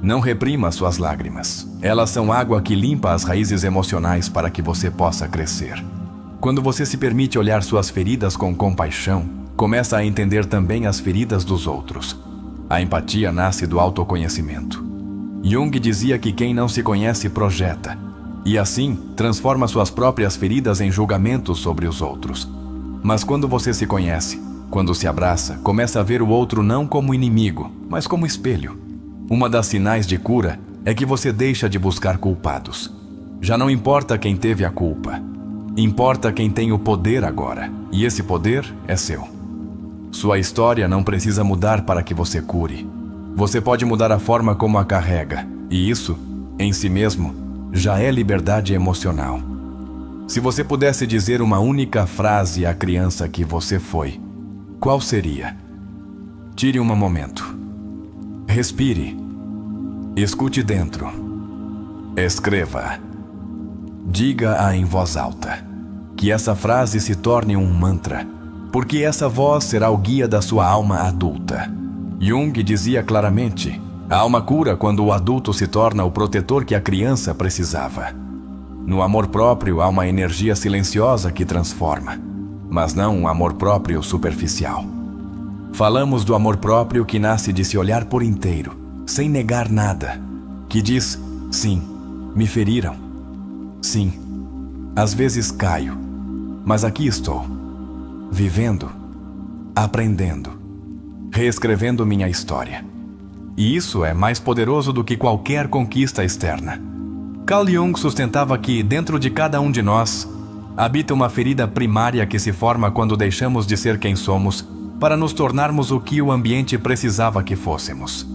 Não reprima suas lágrimas. Elas são água que limpa as raízes emocionais para que você possa crescer. Quando você se permite olhar suas feridas com compaixão, começa a entender também as feridas dos outros. A empatia nasce do autoconhecimento. Jung dizia que quem não se conhece projeta, e assim transforma suas próprias feridas em julgamentos sobre os outros. Mas quando você se conhece, quando se abraça, começa a ver o outro não como inimigo, mas como espelho. Uma das sinais de cura é que você deixa de buscar culpados. Já não importa quem teve a culpa. Importa quem tem o poder agora, e esse poder é seu. Sua história não precisa mudar para que você cure. Você pode mudar a forma como a carrega, e isso, em si mesmo, já é liberdade emocional. Se você pudesse dizer uma única frase à criança que você foi, qual seria? Tire um momento. Respire. Escute dentro. Escreva. Diga-a em voz alta. Que essa frase se torne um mantra, porque essa voz será o guia da sua alma adulta. Jung dizia claramente: a alma cura quando o adulto se torna o protetor que a criança precisava. No amor próprio há uma energia silenciosa que transforma, mas não um amor próprio superficial. Falamos do amor próprio que nasce de se olhar por inteiro, sem negar nada, que diz: sim, me feriram. Sim, às vezes caio, mas aqui estou, vivendo, aprendendo, reescrevendo minha história. E isso é mais poderoso do que qualquer conquista externa. Carl Jung sustentava que, dentro de cada um de nós, habita uma ferida primária que se forma quando deixamos de ser quem somos para nos tornarmos o que o ambiente precisava que fôssemos.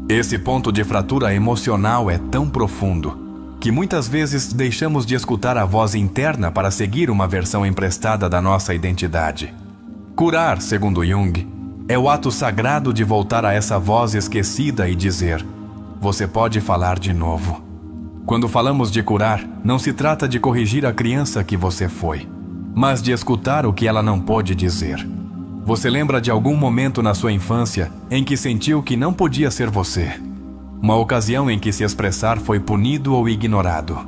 Esse ponto de fratura emocional é tão profundo que muitas vezes deixamos de escutar a voz interna para seguir uma versão emprestada da nossa identidade. Curar, segundo Jung, é o ato sagrado de voltar a essa voz esquecida e dizer: você pode falar de novo. Quando falamos de curar, não se trata de corrigir a criança que você foi, mas de escutar o que ela não pôde dizer. Você lembra de algum momento na sua infância em que sentiu que não podia ser você? Uma ocasião em que se expressar foi punido ou ignorado.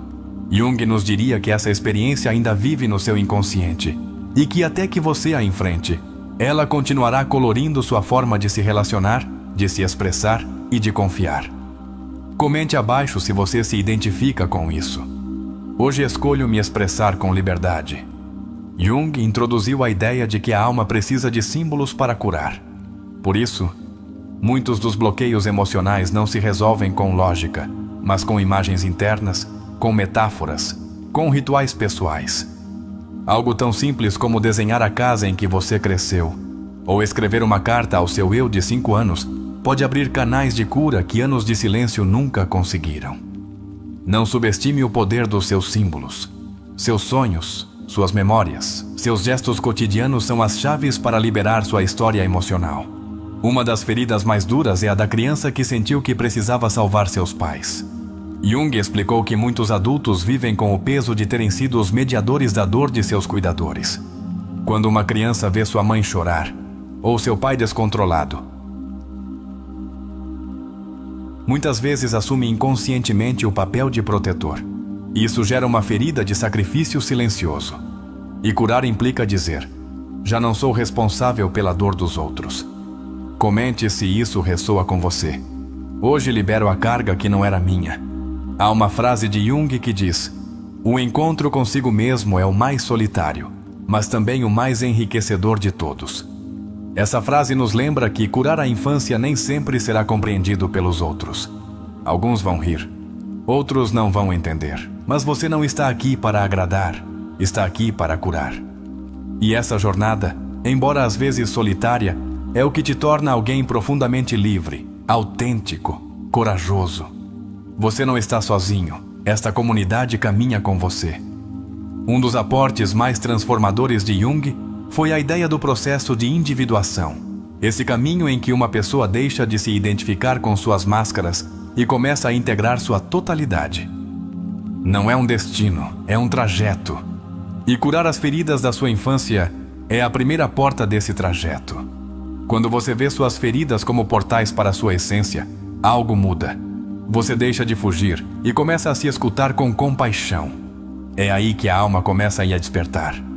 Jung nos diria que essa experiência ainda vive no seu inconsciente e que até que você a enfrente, ela continuará colorindo sua forma de se relacionar, de se expressar e de confiar. Comente abaixo se você se identifica com isso. Hoje escolho me expressar com liberdade. Jung introduziu a ideia de que a alma precisa de símbolos para curar. Por isso, muitos dos bloqueios emocionais não se resolvem com lógica, mas com imagens internas, com metáforas, com rituais pessoais. Algo tão simples como desenhar a casa em que você cresceu, ou escrever uma carta ao seu eu de 5 anos, pode abrir canais de cura que anos de silêncio nunca conseguiram. Não subestime o poder dos seus símbolos. Seus sonhos, suas memórias, seus gestos cotidianos são as chaves para liberar sua história emocional. Uma das feridas mais duras é a da criança que sentiu que precisava salvar seus pais. Jung explicou que muitos adultos vivem com o peso de terem sido os mediadores da dor de seus cuidadores. Quando uma criança vê sua mãe chorar, ou seu pai descontrolado, muitas vezes assume inconscientemente o papel de protetor. Isso gera uma ferida de sacrifício silencioso. E curar implica dizer: já não sou responsável pela dor dos outros. Comente se isso ressoa com você. Hoje libero a carga que não era minha. Há uma frase de Jung que diz: o encontro consigo mesmo é o mais solitário, mas também o mais enriquecedor de todos. Essa frase nos lembra que curar a infância nem sempre será compreendido pelos outros. Alguns vão rir, outros não vão entender, mas você não está aqui para agradar, está aqui para curar. E essa jornada, embora às vezes solitária, é o que te torna alguém profundamente livre, autêntico, corajoso. Você não está sozinho, esta comunidade caminha com você. Um dos aportes mais transformadores de Jung foi a ideia do processo de individuação. Esse caminho em que uma pessoa deixa de se identificar com suas máscaras e começa a integrar sua totalidade. Não é um destino, é um trajeto. E curar as feridas da sua infância é a primeira porta desse trajeto. Quando você vê suas feridas como portais para a sua essência, algo muda. Você deixa de fugir e começa a se escutar com compaixão. É aí que a alma começa a ir a despertar.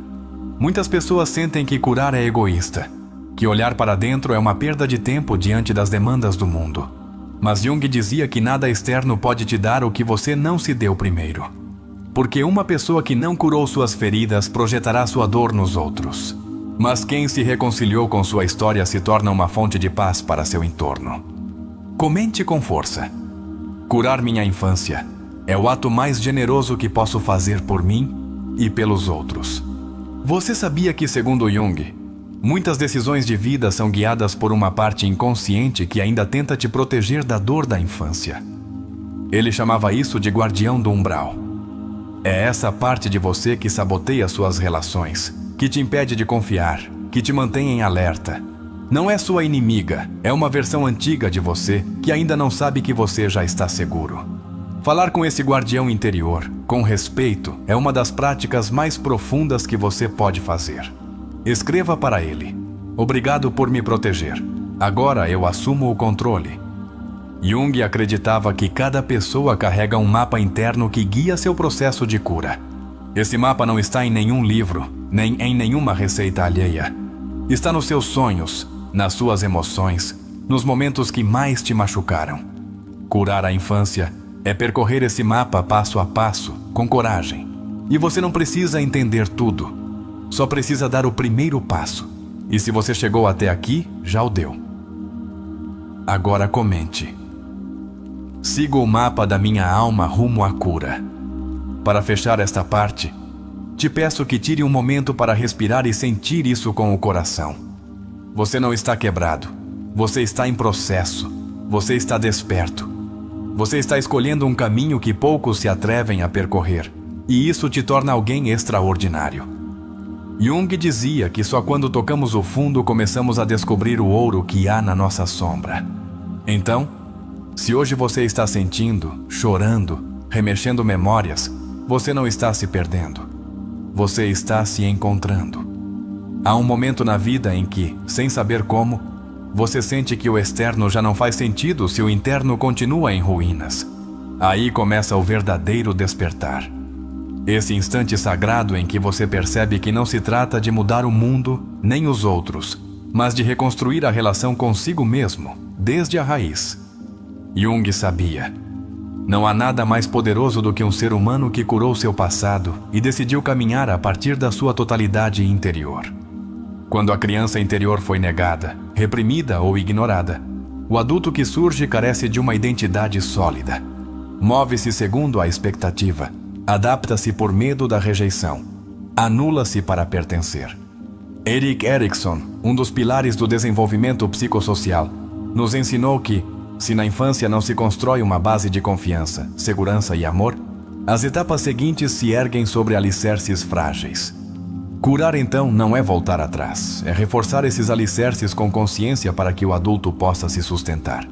Muitas pessoas sentem que curar é egoísta, que olhar para dentro é uma perda de tempo diante das demandas do mundo. Mas Jung dizia que nada externo pode te dar o que você não se deu primeiro. Porque uma pessoa que não curou suas feridas projetará sua dor nos outros. Mas quem se reconciliou com sua história se torna uma fonte de paz para seu entorno. Comente com força. Curar minha infância é o ato mais generoso que posso fazer por mim e pelos outros. Você sabia que, segundo Jung, muitas decisões de vida são guiadas por uma parte inconsciente que ainda tenta te proteger da dor da infância? Ele chamava isso de guardião do umbral. É essa parte de você que saboteia suas relações, que te impede de confiar, que te mantém em alerta. Não é sua inimiga, é uma versão antiga de você que ainda não sabe que você já está seguro. Falar com esse guardião interior, com respeito, é uma das práticas mais profundas que você pode fazer. Escreva para ele: obrigado por me proteger. Agora eu assumo o controle. Jung acreditava que cada pessoa carrega um mapa interno que guia seu processo de cura. Esse mapa não está em nenhum livro, nem em nenhuma receita alheia. Está nos seus sonhos, nas suas emoções, nos momentos que mais te machucaram. Curar a infância é percorrer esse mapa passo a passo, com coragem. E você não precisa entender tudo. Só precisa dar o primeiro passo. E se você chegou até aqui, já o deu. Agora comente: sigo o mapa da minha alma rumo à cura. Para fechar esta parte, te peço que tire um momento para respirar e sentir isso com o coração. Você não está quebrado. Você está em processo. Você está desperto. Você está escolhendo um caminho que poucos se atrevem a percorrer, e isso te torna alguém extraordinário. Jung dizia que só quando tocamos o fundo começamos a descobrir o ouro que há na nossa sombra. Então, se hoje você está sentindo, chorando, remexendo memórias, você não está se perdendo. Você está se encontrando. Há um momento na vida em que, sem saber como, você sente que o externo já não faz sentido se o interno continua em ruínas. Aí começa o verdadeiro despertar. Esse instante sagrado em que você percebe que não se trata de mudar o mundo, nem os outros, mas de reconstruir a relação consigo mesmo, desde a raiz. Jung sabia. Não há nada mais poderoso do que um ser humano que curou seu passado e decidiu caminhar a partir da sua totalidade interior. Quando a criança interior foi negada, reprimida ou ignorada, o adulto que surge carece de uma identidade sólida. Move-se segundo a expectativa, adapta-se por medo da rejeição, anula-se para pertencer. Erik Erikson, um dos pilares do desenvolvimento psicossocial, nos ensinou que, se na infância não se constrói uma base de confiança, segurança e amor, as etapas seguintes se erguem sobre alicerces frágeis. Curar, então, não é voltar atrás, é reforçar esses alicerces com consciência para que o adulto possa se sustentar.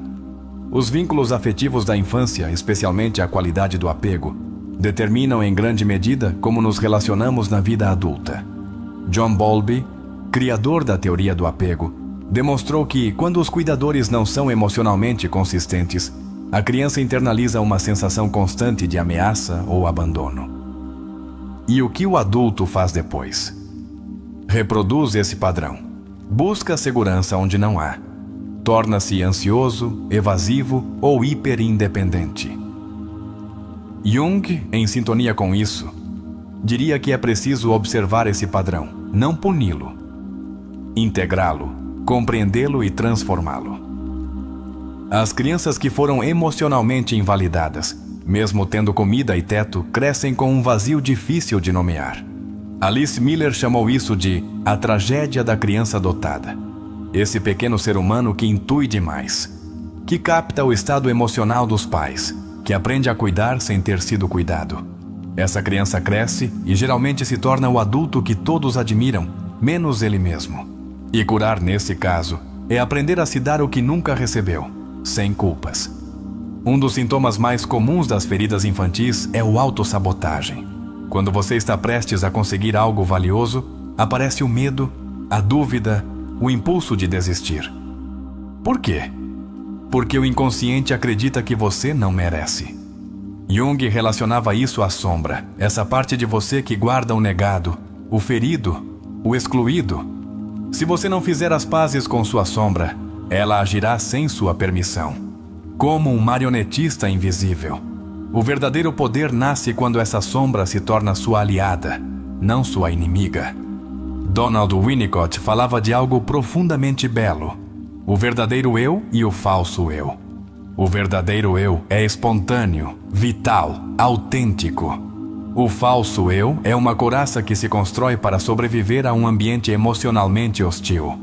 Os vínculos afetivos da infância, especialmente a qualidade do apego, determinam em grande medida como nos relacionamos na vida adulta. John Bowlby, criador da teoria do apego, demonstrou que, quando os cuidadores não são emocionalmente consistentes, a criança internaliza uma sensação constante de ameaça ou abandono. E o que o adulto faz depois? Reproduz esse padrão. Busca segurança onde não há. Torna-se ansioso, evasivo ou hiperindependente. Jung, em sintonia com isso, diria que é preciso observar esse padrão, não puni-lo. Integrá-lo, compreendê-lo e transformá-lo. As crianças que foram emocionalmente invalidadas, mesmo tendo comida e teto, crescem com um vazio difícil de nomear. Alice Miller chamou isso de a tragédia da criança dotada. Esse pequeno ser humano que intui demais, que capta o estado emocional dos pais, que aprende a cuidar sem ter sido cuidado. Essa criança cresce e geralmente se torna o adulto que todos admiram, menos ele mesmo. E curar, nesse caso, é aprender a se dar o que nunca recebeu, sem culpas. Um dos sintomas mais comuns das feridas infantis é o autossabotagem. Quando você está prestes a conseguir algo valioso, aparece o medo, a dúvida, o impulso de desistir. Por quê? Porque o inconsciente acredita que você não merece. Jung relacionava isso à sombra, essa parte de você que guarda o negado, o ferido, o excluído. Se você não fizer as pazes com sua sombra, ela agirá sem sua permissão, como um marionetista invisível. O verdadeiro poder nasce quando essa sombra se torna sua aliada, não sua inimiga. Donald Winnicott falava de algo profundamente belo: o verdadeiro eu e o falso eu. O verdadeiro eu é espontâneo, vital, autêntico. O falso eu é uma couraça que se constrói para sobreviver a um ambiente emocionalmente hostil.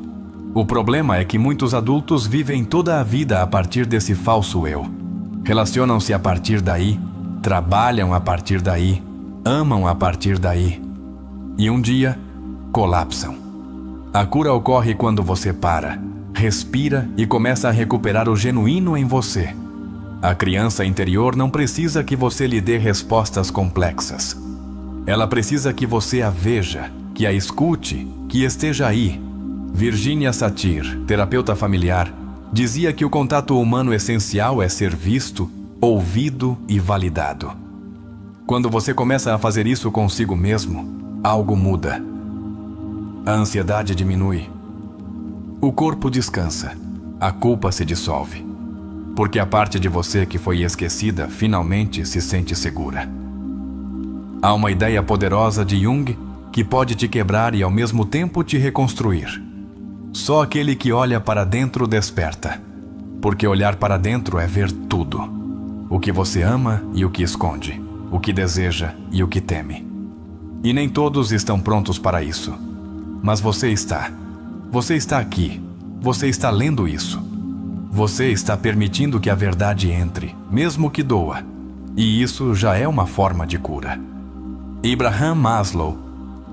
O problema é que muitos adultos vivem toda a vida a partir desse falso eu. Relacionam-se a partir daí, trabalham a partir daí, amam a partir daí. E um dia, colapsam. A cura ocorre quando você para, respira e começa a recuperar o genuíno em você. A criança interior não precisa que você lhe dê respostas complexas. Ela precisa que você a veja, que a escute, que esteja aí. Virginia Satir, terapeuta familiar, dizia que o contato humano essencial é ser visto, ouvido e validado. Quando você começa a fazer isso consigo mesmo, algo muda. A ansiedade diminui. O corpo descansa. A culpa se dissolve. Porque a parte de você que foi esquecida finalmente se sente segura. Há uma ideia poderosa de Jung que pode te quebrar e ao mesmo tempo te reconstruir. Só aquele que olha para dentro desperta. Porque olhar para dentro é ver tudo. O que você ama e o que esconde. O que deseja e o que teme. E nem todos estão prontos para isso. Mas você está. Você está aqui. Você está lendo isso. Você está permitindo que a verdade entre, mesmo que doa. E isso já é uma forma de cura. Abraham Maslow,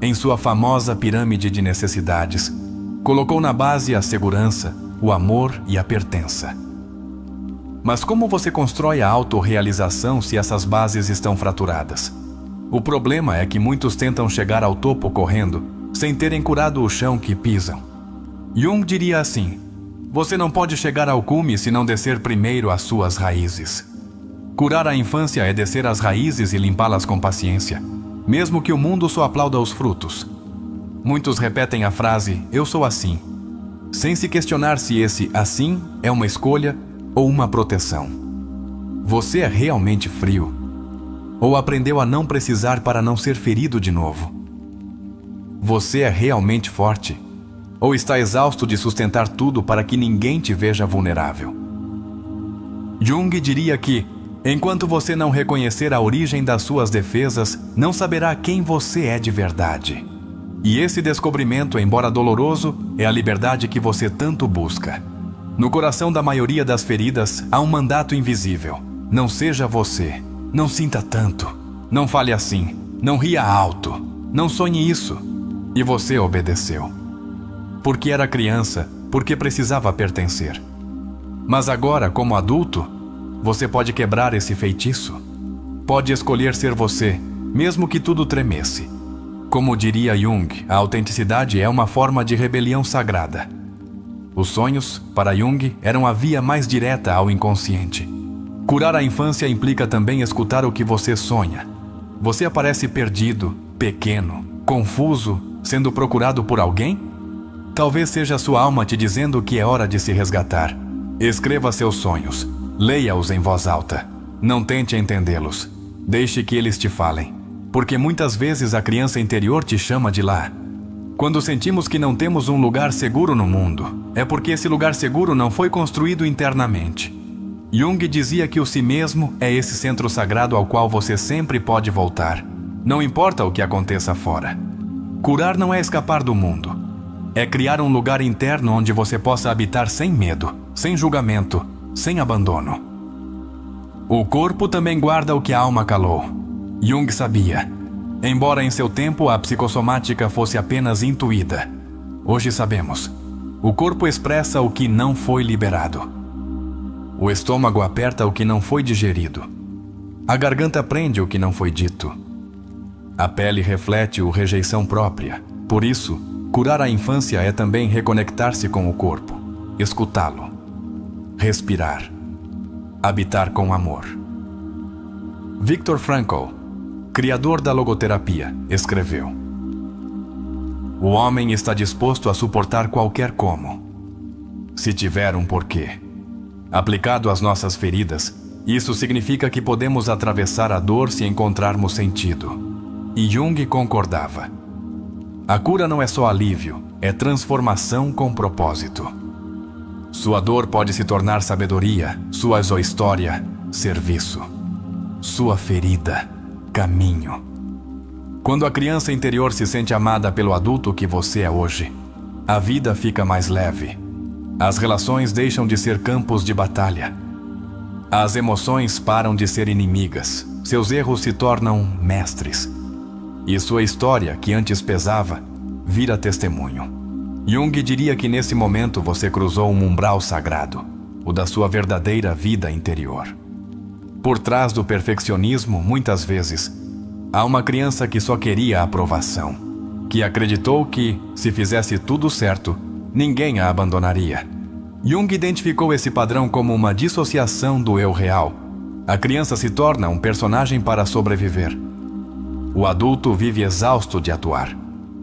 em sua famosa pirâmide de necessidades, colocou na base a segurança, o amor e a pertença. Mas como você constrói a autorrealização se essas bases estão fraturadas? O problema é que muitos tentam chegar ao topo correndo, sem terem curado o chão que pisam. Jung diria assim: você não pode chegar ao cume se não descer primeiro as suas raízes. Curar a infância é descer as raízes e limpá-las com paciência, mesmo que o mundo só aplauda os frutos. Muitos repetem a frase "eu sou assim", sem se questionar se esse assim é uma escolha ou uma proteção. Você é realmente frio? Ou aprendeu a não precisar para não ser ferido de novo? Você é realmente forte? Ou está exausto de sustentar tudo para que ninguém te veja vulnerável? Jung diria que, enquanto você não reconhecer a origem das suas defesas, não saberá quem você é de verdade. E esse descobrimento, embora doloroso, é a liberdade que você tanto busca. No coração da maioria das feridas, há um mandato invisível. Não seja você. Não sinta tanto. Não fale assim. Não ria alto. Não sonhe isso. E você obedeceu. Porque era criança, porque precisava pertencer. Mas agora, como adulto, você pode quebrar esse feitiço. Pode escolher ser você, mesmo que tudo tremesse. Como diria Jung, a autenticidade é uma forma de rebelião sagrada. Os sonhos, para Jung, eram a via mais direta ao inconsciente. Curar a infância implica também escutar o que você sonha. Você aparece perdido, pequeno, confuso, sendo procurado por alguém? Talvez seja sua alma te dizendo que é hora de se resgatar. Escreva seus sonhos. Leia-os em voz alta. Não tente entendê-los. Deixe que eles te falem. Porque muitas vezes a criança interior te chama de lá. Quando sentimos que não temos um lugar seguro no mundo, é porque esse lugar seguro não foi construído internamente. Jung dizia que o si mesmo é esse centro sagrado ao qual você sempre pode voltar. Não importa o que aconteça fora. Curar não é escapar do mundo. É criar um lugar interno onde você possa habitar sem medo, sem julgamento, sem abandono. O corpo também guarda o que a alma calou. Jung sabia. Embora em seu tempo a psicossomática fosse apenas intuída, hoje sabemos. O corpo expressa o que não foi liberado. O estômago aperta o que não foi digerido. A garganta prende o que não foi dito. A pele reflete a rejeição própria. Por isso, curar a infância é também reconectar-se com o corpo, escutá-lo, respirar, habitar com amor. Viktor Frankl, criador da logoterapia, escreveu: o homem está disposto a suportar qualquer como, se tiver um porquê. Aplicado às nossas feridas, isso significa que podemos atravessar a dor se encontrarmos sentido. E Jung concordava. A cura não é só alívio, é transformação com propósito. Sua dor pode se tornar sabedoria, sua história, serviço. Sua ferida, caminho. Quando a criança interior se sente amada pelo adulto que você é hoje, a vida fica mais leve. As relações deixam de ser campos de batalha. As emoções param de ser inimigas. Seus erros se tornam mestres. E sua história, que antes pesava, vira testemunho. Jung diria que nesse momento você cruzou um umbral sagrado, o da sua verdadeira vida interior. Por trás do perfeccionismo, muitas vezes, há uma criança que só queria a aprovação, que acreditou que, se fizesse tudo certo, ninguém a abandonaria. Jung identificou esse padrão como uma dissociação do eu real. A criança se torna um personagem para sobreviver. O adulto vive exausto de atuar.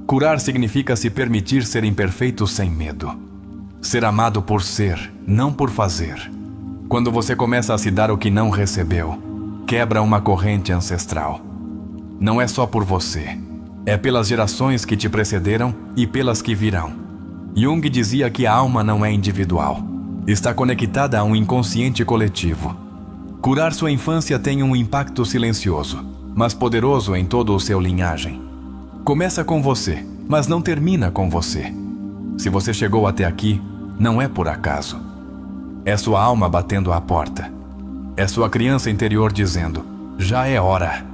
Curar significa se permitir ser imperfeito sem medo. Ser amado por ser, não por fazer. Quando você começa a se dar o que não recebeu, quebra uma corrente ancestral. Não é só por você. É pelas gerações que te precederam e pelas que virão. Jung dizia que a alma não é individual. Está conectada a um inconsciente coletivo. Curar sua infância tem um impacto silencioso, mas poderoso em todo o seu linhagem. Começa com você, mas não termina com você. Se você chegou até aqui, não é por acaso. É sua alma batendo à porta. É sua criança interior dizendo: já é hora.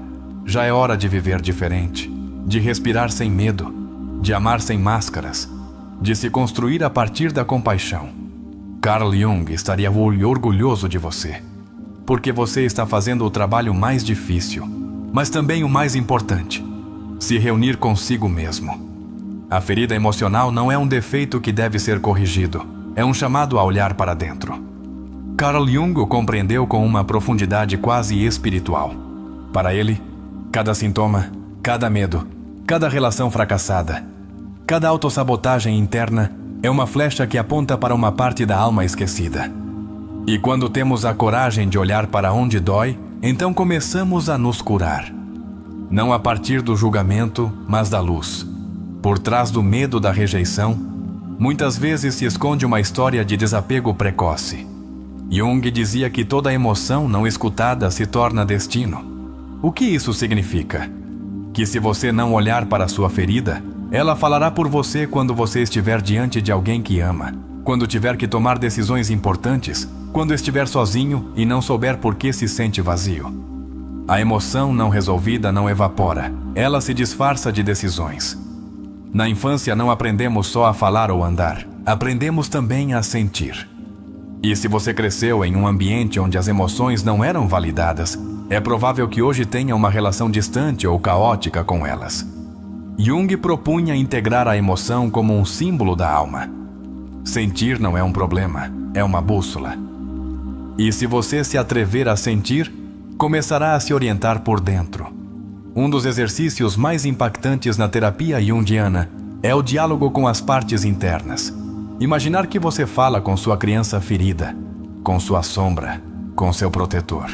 Já é hora de viver diferente, de respirar sem medo, de amar sem máscaras, de se construir a partir da compaixão. Carl Jung estaria orgulhoso de você, porque você está fazendo o trabalho mais difícil, mas também o mais importante: se reunir consigo mesmo. A ferida emocional não é um defeito que deve ser corrigido, é um chamado a olhar para dentro. Carl Jung o compreendeu com uma profundidade quase espiritual. Para ele, cada sintoma, cada medo, cada relação fracassada, cada autossabotagem interna é uma flecha que aponta para uma parte da alma esquecida. E quando temos a coragem de olhar para onde dói, então começamos a nos curar. Não a partir do julgamento, mas da luz. Por trás do medo da rejeição, muitas vezes se esconde uma história de desapego precoce. Jung dizia que toda emoção não escutada se torna destino. O que isso significa? Que se você não olhar para sua ferida, ela falará por você quando você estiver diante de alguém que ama, quando tiver que tomar decisões importantes, quando estiver sozinho e não souber por que se sente vazio. A emoção não resolvida não evapora, ela se disfarça de decisões. Na infância não aprendemos só a falar ou andar, aprendemos também a sentir. E se você cresceu em um ambiente onde as emoções não eram validadas, é provável que hoje tenha uma relação distante ou caótica com elas. Jung propunha integrar a emoção como um símbolo da alma. Sentir não é um problema, é uma bússola. E se você se atrever a sentir, começará a se orientar por dentro. Um dos exercícios mais impactantes na terapia junguiana é o diálogo com as partes internas. Imaginar que você fala com sua criança ferida, com sua sombra, com seu protetor.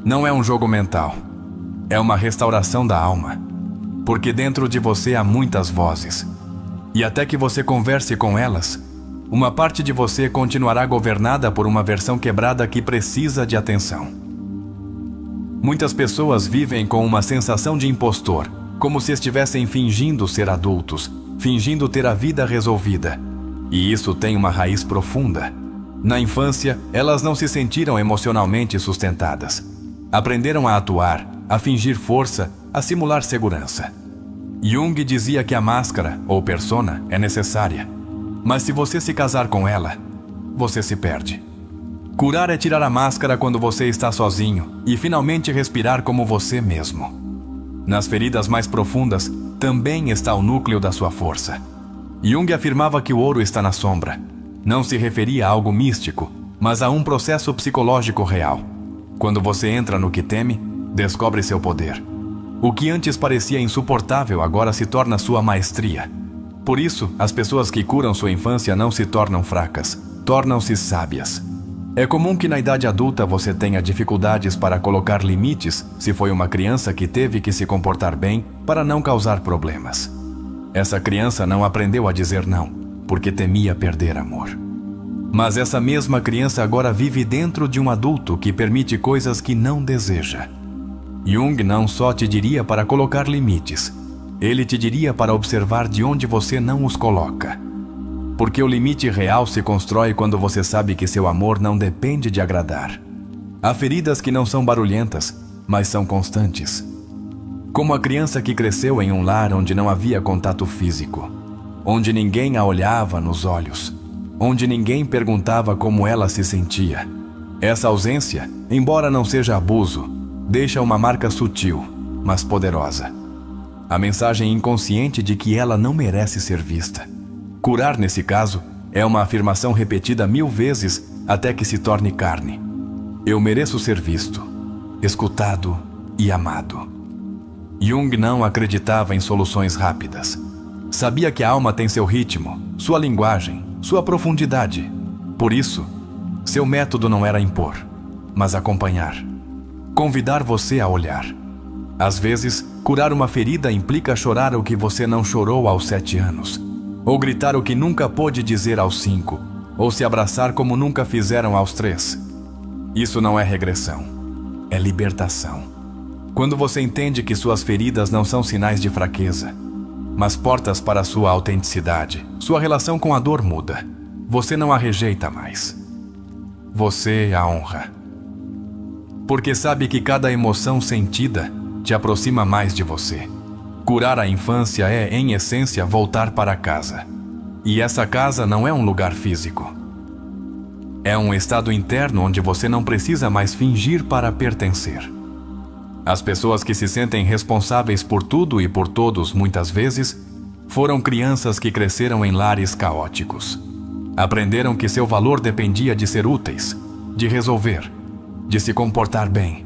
Não é um jogo mental, é uma restauração da alma, porque dentro de você há muitas vozes, e até que você converse com elas, uma parte de você continuará governada por uma versão quebrada que precisa de atenção. Muitas pessoas vivem com uma sensação de impostor, como se estivessem fingindo ser adultos, fingindo ter a vida resolvida. E isso tem uma raiz profunda. Na infância, elas não se sentiram emocionalmente sustentadas. Aprenderam a atuar, a fingir força, a simular segurança. Jung dizia que a máscara, ou persona, é necessária. Mas se você se casar com ela, você se perde. Curar é tirar a máscara quando você está sozinho e finalmente respirar como você mesmo. Nas feridas mais profundas também está o núcleo da sua força. Jung afirmava que o ouro está na sombra. Não se referia a algo místico, mas a um processo psicológico real. Quando você entra no que teme, descobre seu poder. O que antes parecia insuportável agora se torna sua maestria. Por isso, as pessoas que curam sua infância não se tornam fracas, tornam-se sábias. É comum que na idade adulta você tenha dificuldades para colocar limites se foi uma criança que teve que se comportar bem para não causar problemas. Essa criança não aprendeu a dizer não, porque temia perder amor. Mas essa mesma criança agora vive dentro de um adulto que permite coisas que não deseja. Jung não só te diria para colocar limites, ele te diria para observar de onde você não os coloca. Porque o limite real se constrói quando você sabe que seu amor não depende de agradar. Há feridas que não são barulhentas, mas são constantes. Como a criança que cresceu em um lar onde não havia contato físico, onde ninguém a olhava nos olhos, onde ninguém perguntava como ela se sentia. Essa ausência, embora não seja abuso, deixa uma marca sutil, mas poderosa. A mensagem inconsciente de que ela não merece ser vista. Curar, nesse caso, é uma afirmação repetida 1000 vezes até que se torne carne. Eu mereço ser visto, escutado e amado. Jung não acreditava em soluções rápidas. Sabia que a alma tem seu ritmo, sua linguagem, sua profundidade. Por isso, seu método não era impor, mas acompanhar. Convidar você a olhar. Às vezes, curar uma ferida implica chorar o que você não chorou aos 7 anos. Ou gritar o que nunca pôde dizer aos 5, ou se abraçar como nunca fizeram aos 3. Isso não é regressão, é libertação. Quando você entende que suas feridas não são sinais de fraqueza, mas portas para sua autenticidade, sua relação com a dor muda. você não a rejeita mais. Você a honra. Porque sabe que cada emoção sentida te aproxima mais de você. Curar a infância é, em essência, voltar para casa. E essa casa não é um lugar físico. É um estado interno onde você não precisa mais fingir para pertencer. As pessoas que se sentem responsáveis por tudo e por todos, muitas vezes, foram crianças que cresceram em lares caóticos. Aprenderam que seu valor dependia de ser úteis, de resolver, de se comportar bem.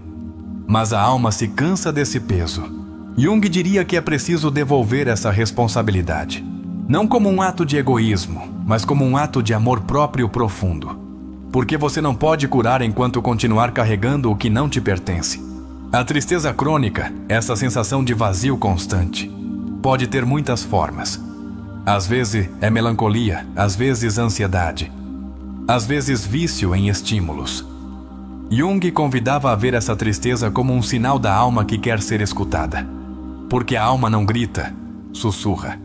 Mas a alma se cansa desse peso. Jung diria que é preciso devolver essa responsabilidade. Não como um ato de egoísmo, mas como um ato de amor próprio profundo. Porque você não pode curar enquanto continuar carregando o que não te pertence. A tristeza crônica, essa sensação de vazio constante, pode ter muitas formas. Às vezes é melancolia, às vezes ansiedade, às vezes vício em estímulos. Jung convidava a ver essa tristeza como um sinal da alma que quer ser escutada. Porque a alma não grita, sussurra.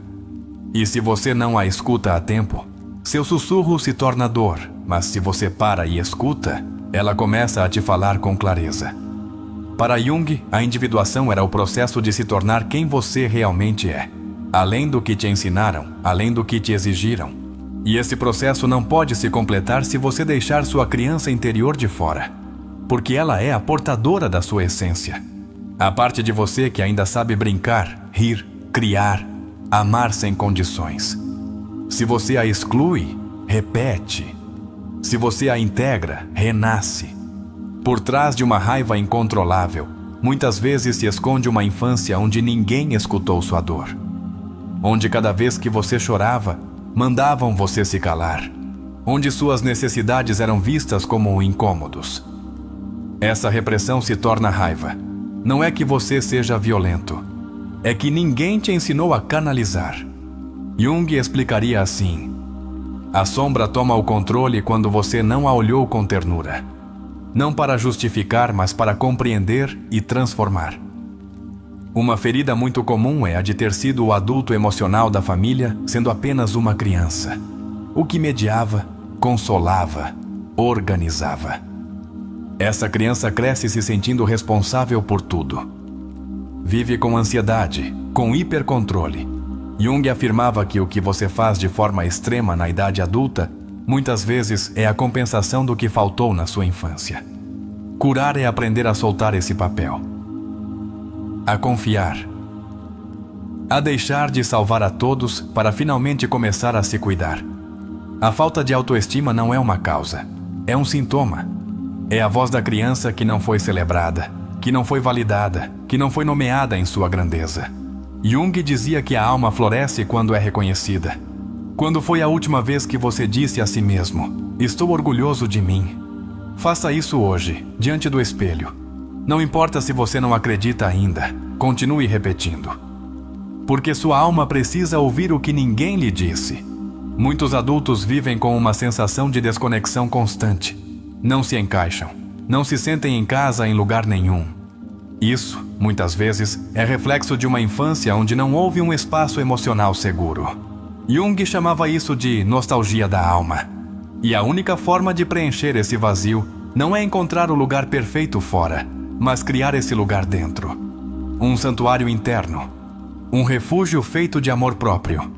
E se você não a escuta a tempo, seu sussurro se torna dor, mas se você para e escuta, ela começa a te falar com clareza. Para Jung, a individuação era o processo de se tornar quem você realmente é, além do que te ensinaram, além do que te exigiram. E esse processo não pode se completar se você deixar sua criança interior de fora, porque ela é a portadora da sua essência. A parte de você que ainda sabe brincar, rir, criar, amar sem condições. Se você a exclui, repete. Se você a integra, renasce. Por trás de uma raiva incontrolável, muitas vezes se esconde uma infância onde ninguém escutou sua dor. Onde cada vez que você chorava, mandavam você se calar. Onde suas necessidades eram vistas como incômodos. Essa repressão se torna raiva. Não é que você seja violento. É que ninguém te ensinou a canalizar. Jung explicaria assim: a sombra toma o controle quando você não a olhou com ternura. Não para justificar, mas para compreender e transformar. Uma ferida muito comum é a de ter sido o adulto emocional da família, sendo apenas uma criança. O que mediava, consolava, organizava. Essa criança cresce se sentindo responsável por tudo. Vive com ansiedade, com hipercontrole. Jung afirmava que o que você faz de forma extrema na idade adulta muitas vezes é a compensação do que faltou na sua infância. Curar é aprender a soltar esse papel. A confiar. A deixar de salvar a todos para finalmente começar a se cuidar. A falta de autoestima não é uma causa, é um sintoma. É a voz da criança que não foi celebrada, que não foi validada, que não foi nomeada em sua grandeza. Jung dizia que a alma floresce quando é reconhecida. Quando foi a última vez que você disse a si mesmo: estou orgulhoso de mim? Faça isso hoje, diante do espelho. Não importa se você não acredita ainda, continue repetindo. Porque sua alma precisa ouvir o que ninguém lhe disse. Muitos adultos vivem com uma sensação de desconexão constante. Não se encaixam, não se sentem em casa em lugar nenhum. Isso, muitas vezes, é reflexo de uma infância onde não houve um espaço emocional seguro. Jung chamava isso de nostalgia da alma. E a única forma de preencher esse vazio não é encontrar o lugar perfeito fora, mas criar esse lugar dentro. Um santuário interno. Um refúgio feito de amor próprio.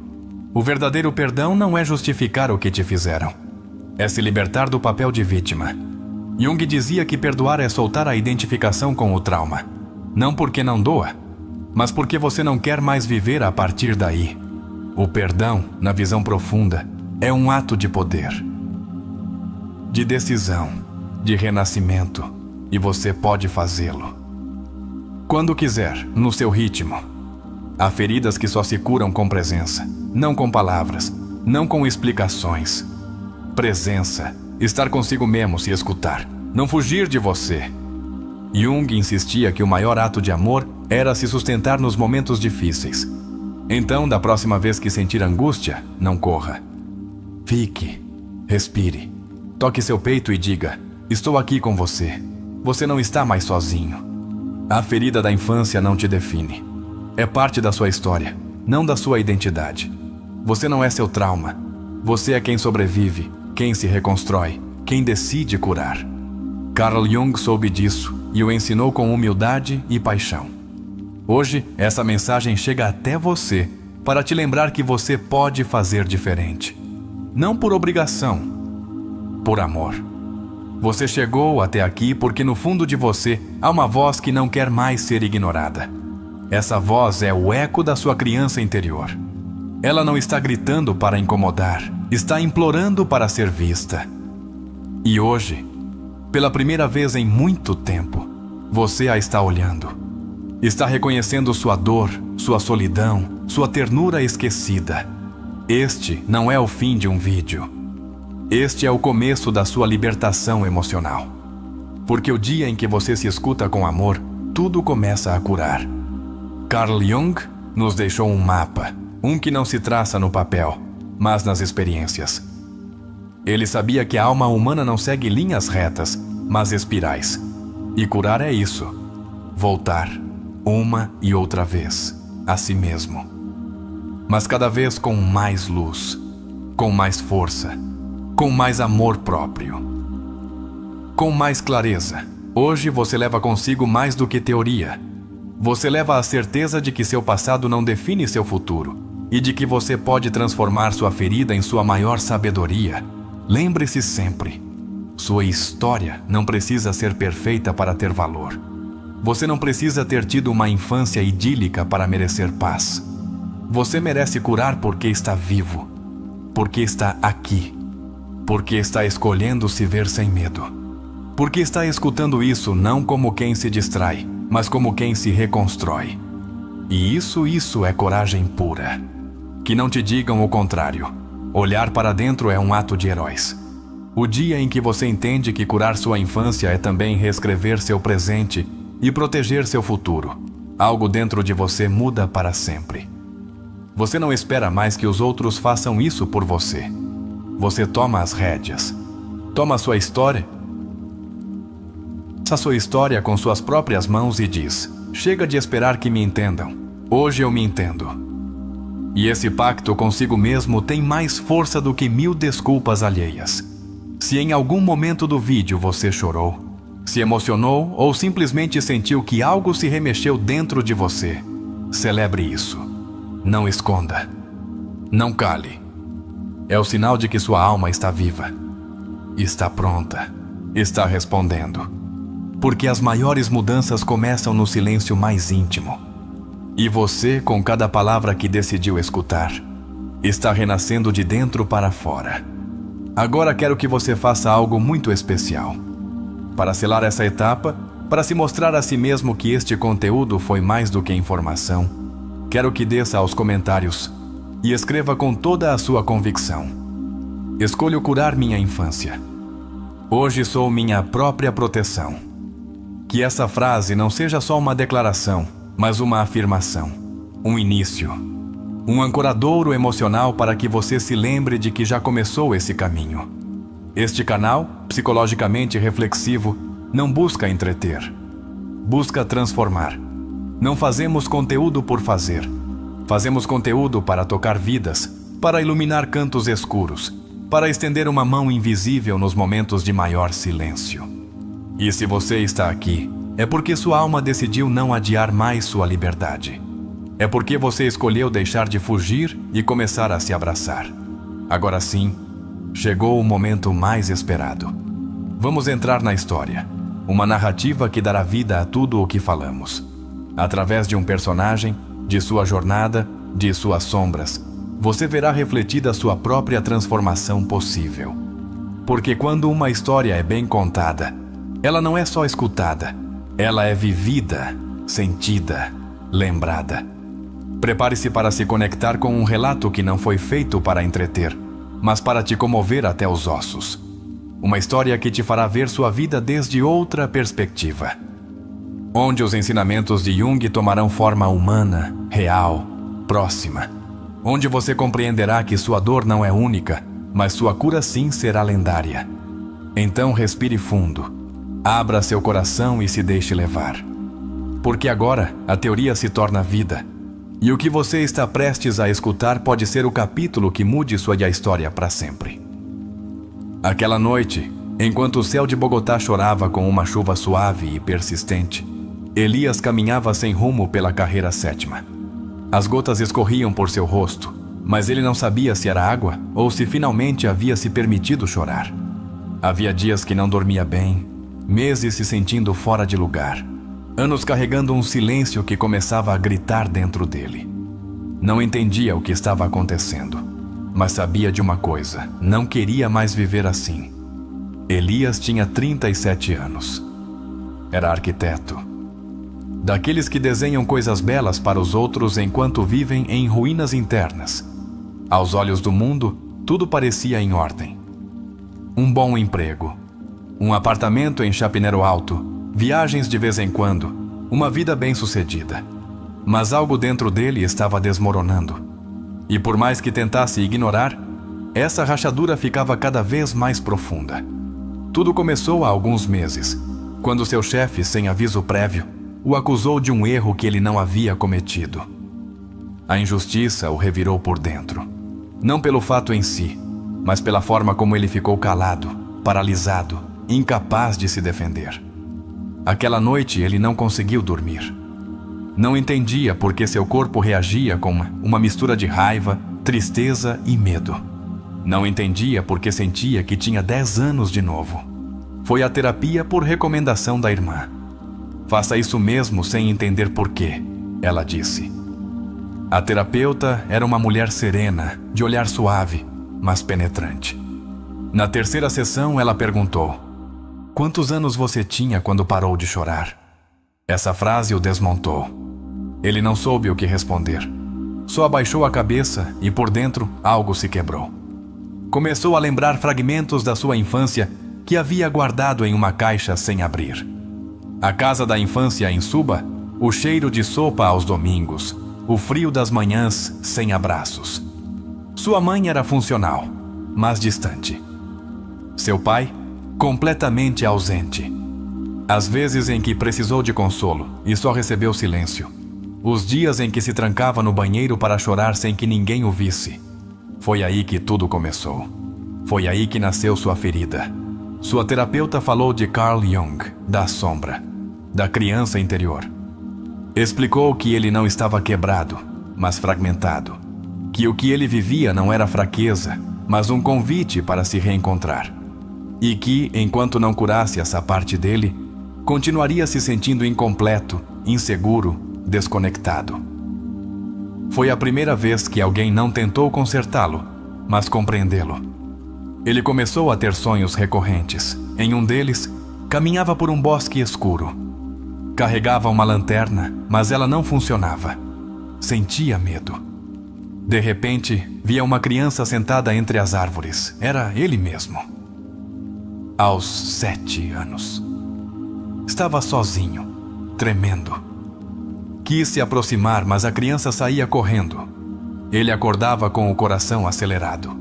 O verdadeiro perdão não é justificar o que te fizeram. É se libertar do papel de vítima. Jung dizia que perdoar é soltar a identificação com o trauma. Não porque não doa, mas porque você não quer mais viver a partir daí. O perdão, na visão profunda, é um ato de poder, de decisão, de renascimento, e você pode fazê-lo. Quando quiser, no seu ritmo. Há feridas que só se curam com presença, não com palavras, não com explicações. Presença, estar consigo mesmo, se escutar, não fugir de você. Jung insistia que o maior ato de amor era se sustentar nos momentos difíceis. Então, da próxima vez que sentir angústia, não corra. Fique, respire, toque seu peito e diga: estou aqui com você. Você não está mais sozinho. A ferida da infância não te define. É parte da sua história, não da sua identidade. Você não é seu trauma. Você é quem sobrevive, quem se reconstrói, quem decide curar. Carl Jung soube disso e o ensinou com humildade e paixão. Hoje, essa mensagem chega até você para te lembrar que você pode fazer diferente. Não por obrigação, por amor. Você chegou até aqui porque no fundo de você há uma voz que não quer mais ser ignorada. Essa voz é o eco da sua criança interior. Ela não está gritando para incomodar, está implorando para ser vista. E hoje, pela primeira vez em muito tempo, você a está olhando. Está reconhecendo sua dor, sua solidão, sua ternura esquecida. Este não é o fim de um vídeo. Este é o começo da sua libertação emocional. Porque o dia em que você se escuta com amor, tudo começa a curar. Carl Jung nos deixou um mapa, um que não se traça no papel, mas nas experiências. Ele sabia que a alma humana não segue linhas retas, mas espirais. E curar é isso: voltar, uma e outra vez, a si mesmo. Mas cada vez com mais luz, com mais força, com mais amor próprio, com mais clareza. Hoje você leva consigo mais do que teoria. Você leva a certeza de que seu passado não define seu futuro e de que você pode transformar sua ferida em sua maior sabedoria. Lembre-se sempre: sua história não precisa ser perfeita para ter valor. Você não precisa ter tido uma infância idílica para merecer paz. Você merece curar porque está vivo, porque está aqui, porque está escolhendo se ver sem medo, porque está escutando isso não como quem se distrai, mas como quem se reconstrói. E isso é coragem pura. Que não te digam o contrário. Olhar para dentro é um ato de heróis. O dia em que você entende que curar sua infância é também reescrever seu presente e proteger seu futuro, algo dentro de você muda para sempre. Você não espera mais que os outros façam isso por você. Você toma as rédeas. Toma a sua história com suas próprias mãos e diz: chega de esperar que me entendam. Hoje eu me entendo. E esse pacto consigo mesmo tem mais força do que 1000 desculpas alheias. Se em algum momento do vídeo você chorou, se emocionou ou simplesmente sentiu que algo se remexeu dentro de você, celebre isso. Não esconda. Não cale. É o sinal de que sua alma está viva. Está pronta. Está respondendo. Porque as maiores mudanças começam no silêncio mais íntimo. E você, com cada palavra que decidiu escutar, está renascendo de dentro para fora. Agora quero que você faça algo muito especial. Para selar essa etapa, para se mostrar a si mesmo que este conteúdo foi mais do que informação, quero que desça aos comentários e escreva com toda a sua convicção: escolho curar minha infância. Hoje sou minha própria proteção. Que essa frase não seja só uma declaração, mas uma afirmação, um início, um ancoradouro emocional para que você se lembre de que já começou esse caminho. Este canal, psicologicamente reflexivo, não busca entreter, busca transformar. Não fazemos conteúdo por fazer. Fazemos conteúdo para tocar vidas, para iluminar cantos escuros, para estender uma mão invisível nos momentos de maior silêncio. E se você está aqui, é porque sua alma decidiu não adiar mais sua liberdade. É porque você escolheu deixar de fugir e começar a se abraçar. Agora sim, chegou o momento mais esperado. Vamos entrar na história, uma narrativa que dará vida a tudo o que falamos. Através de um personagem, de sua jornada, de suas sombras, você verá refletida sua própria transformação possível. Porque quando uma história é bem contada, ela não é só escutada, ela é vivida, sentida, lembrada. Prepare-se para se conectar com um relato que não foi feito para entreter, mas para te comover até os ossos. Uma história que te fará ver sua vida desde outra perspectiva. Onde os ensinamentos de Jung tomarão forma humana, real, próxima. Onde você compreenderá que sua dor não é única, mas sua cura sim será lendária. Então respire fundo. Abra seu coração e se deixe levar. Porque agora a teoria se torna vida. E o que você está prestes a escutar pode ser o capítulo que mude sua história para sempre. Aquela noite, enquanto o céu de Bogotá chorava com uma chuva suave e persistente, Elias caminhava sem rumo pela carreira 7ª. As gotas escorriam por seu rosto, mas ele não sabia se era água ou se finalmente havia se permitido chorar. Havia dias que não dormia bem, meses se sentindo fora de lugar, anos carregando um silêncio que começava a gritar dentro dele. Não entendia o que estava acontecendo, mas sabia de uma coisa: não queria mais viver assim. Elias tinha 37 anos. Era arquiteto. Daqueles que desenham coisas belas para os outros enquanto vivem em ruínas internas. Aos olhos do mundo, tudo parecia em ordem. Um bom emprego, um apartamento em Chapinero Alto, viagens de vez em quando, uma vida bem-sucedida. Mas algo dentro dele estava desmoronando. E por mais que tentasse ignorar, essa rachadura ficava cada vez mais profunda. Tudo começou há alguns meses, quando seu chefe, sem aviso prévio, o acusou de um erro que ele não havia cometido. A injustiça o revirou por dentro. Não pelo fato em si, mas pela forma como ele ficou calado, paralisado, incapaz de se defender. Aquela noite ele não conseguiu dormir. Não entendia por que seu corpo reagia com uma mistura de raiva, tristeza e medo. Não entendia por que sentia que tinha 10 anos de novo. Foi à terapia por recomendação da irmã. Faça isso mesmo sem entender por quê, ela disse. A terapeuta era uma mulher serena, de olhar suave, mas penetrante. Na terceira sessão, ela perguntou: "Quantos anos você tinha quando parou de chorar?" Essa frase o desmontou. Ele não soube o que responder. Só abaixou a cabeça e por dentro algo se quebrou. Começou a lembrar fragmentos da sua infância que havia guardado em uma caixa sem abrir. A casa da infância em Suba, o cheiro de sopa aos domingos, o frio das manhãs sem abraços. Sua mãe era funcional, mas distante. Seu pai, completamente ausente. As vezes em que precisou de consolo e só recebeu silêncio. Os dias em que se trancava no banheiro para chorar sem que ninguém o visse. Foi aí que tudo começou. Foi aí que nasceu sua ferida. Sua terapeuta falou de Carl Jung, da sombra, da criança interior. Explicou que ele não estava quebrado, mas fragmentado. Que o que ele vivia não era fraqueza, mas um convite para se reencontrar. E que, enquanto não curasse essa parte dele, continuaria se sentindo incompleto, inseguro, desconectado. Foi a primeira vez que alguém não tentou consertá-lo, mas compreendê-lo. Ele começou a ter sonhos recorrentes. Em um deles, caminhava por um bosque escuro. Carregava uma lanterna, mas ela não funcionava. Sentia medo. De repente, via uma criança sentada entre as árvores. Era ele mesmo. Aos 7 anos. Estava sozinho, tremendo. Quis se aproximar, mas a criança saía correndo. Ele acordava com o coração acelerado.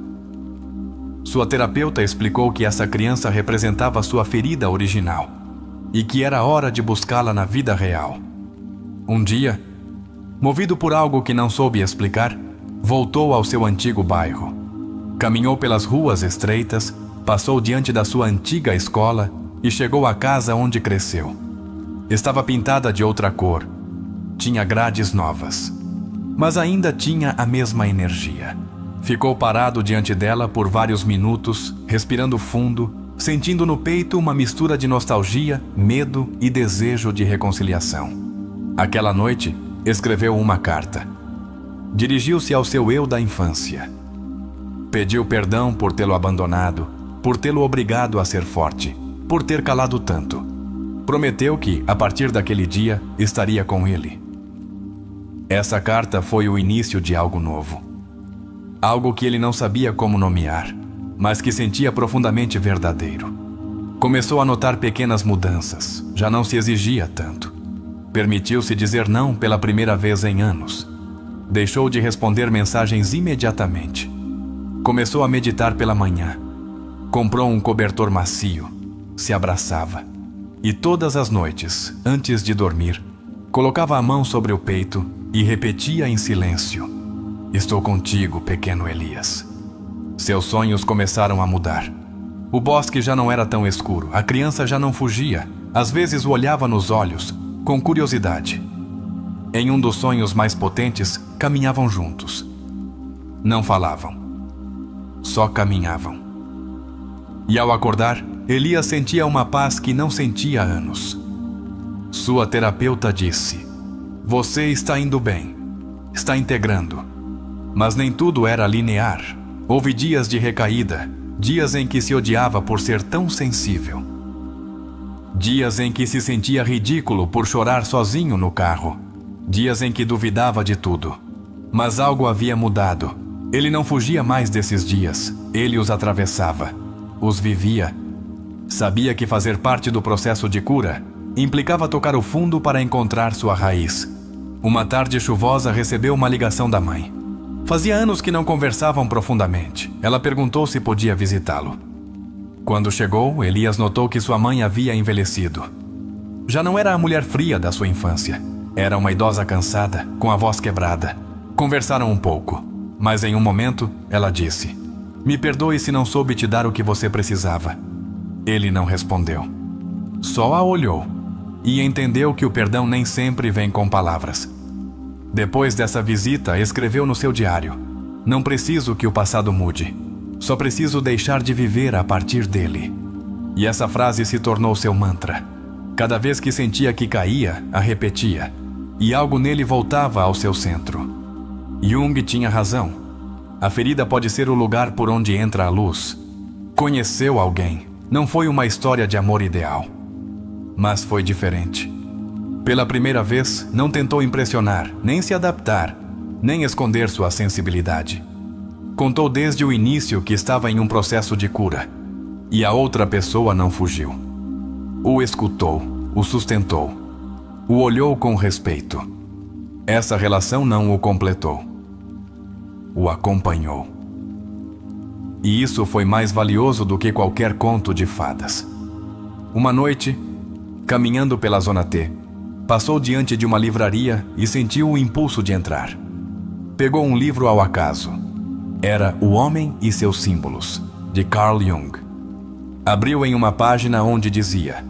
Sua terapeuta explicou que essa criança representava sua ferida original e que era hora de buscá-la na vida real. Um dia, movido por algo que não soube explicar, voltou ao seu antigo bairro. Caminhou pelas ruas estreitas, passou diante da sua antiga escola e chegou à casa onde cresceu. Estava pintada de outra cor, tinha grades novas, mas ainda tinha a mesma energia. Ficou parado diante dela por vários minutos, respirando fundo, sentindo no peito uma mistura de nostalgia, medo e desejo de reconciliação. Aquela noite, escreveu uma carta. Dirigiu-se ao seu eu da infância. Pediu perdão por tê-lo abandonado, por tê-lo obrigado a ser forte, por ter calado tanto. Prometeu que, a partir daquele dia, estaria com ele. Essa carta foi o início de algo novo. Algo que ele não sabia como nomear, mas que sentia profundamente verdadeiro. Começou a notar pequenas mudanças, já não se exigia tanto. Permitiu-se dizer não pela primeira vez em anos. Deixou de responder mensagens imediatamente. Começou a meditar pela manhã. Comprou um cobertor macio, se abraçava. E todas as noites, antes de dormir, colocava a mão sobre o peito e repetia em silêncio: "Estou contigo, pequeno Elias." Seus sonhos começaram a mudar. O bosque já não era tão escuro, a criança já não fugia, às vezes o olhava nos olhos, com curiosidade. Em um dos sonhos mais potentes, caminhavam juntos. Não falavam, só caminhavam. E ao acordar, Elias sentia uma paz que não sentia há anos. Sua terapeuta disse: "Você está indo bem, está integrando." Mas nem tudo era linear. Houve dias de recaída, dias em que se odiava por ser tão sensível. Dias em que se sentia ridículo por chorar sozinho no carro. Dias em que duvidava de tudo. Mas algo havia mudado. Ele não fugia mais desses dias, ele os atravessava, os vivia. Sabia que fazer parte do processo de cura implicava tocar o fundo para encontrar sua raiz. Uma tarde chuvosa recebeu uma ligação da mãe. Fazia anos que não conversavam profundamente. Ela perguntou se podia visitá-lo. Quando chegou, Elias notou que sua mãe havia envelhecido. Já não era a mulher fria da sua infância. Era uma idosa cansada, com a voz quebrada. Conversaram um pouco, mas em um momento, ela disse: "Me perdoe se não soube te dar o que você precisava." Ele não respondeu. Só a olhou e entendeu que o perdão nem sempre vem com palavras. Depois dessa visita, escreveu no seu diário: "Não preciso que o passado mude. Só preciso deixar de viver a partir dele." E essa frase se tornou seu mantra. Cada vez que sentia que caía, a repetia. E algo nele voltava ao seu centro. Jung tinha razão. A ferida pode ser o lugar por onde entra a luz. Conheceu alguém. Não foi uma história de amor ideal. Mas foi diferente. Pela primeira vez, não tentou impressionar, nem se adaptar, nem esconder sua sensibilidade. Contou desde o início que estava em um processo de cura. E a outra pessoa não fugiu. O escutou, o sustentou, o olhou com respeito. Essa relação não o completou. O acompanhou. E isso foi mais valioso do que qualquer conto de fadas. Uma noite, caminhando pela Zona T, passou diante de uma livraria e sentiu o impulso de entrar. Pegou um livro ao acaso. Era O Homem e Seus Símbolos, de Carl Jung. Abriu em uma página onde dizia: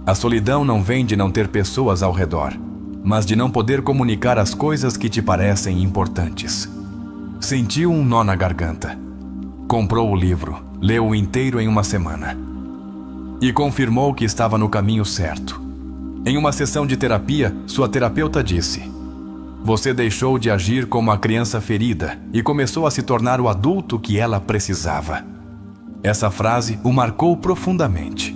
"A solidão não vem de não ter pessoas ao redor, mas de não poder comunicar as coisas que te parecem importantes." Sentiu um nó na garganta. Comprou o livro, leu-o inteiro em uma semana. E confirmou que estava no caminho certo. Em uma sessão de terapia, sua terapeuta disse: "Você deixou de agir como a criança ferida e começou a se tornar o adulto que ela precisava." Essa frase o marcou profundamente.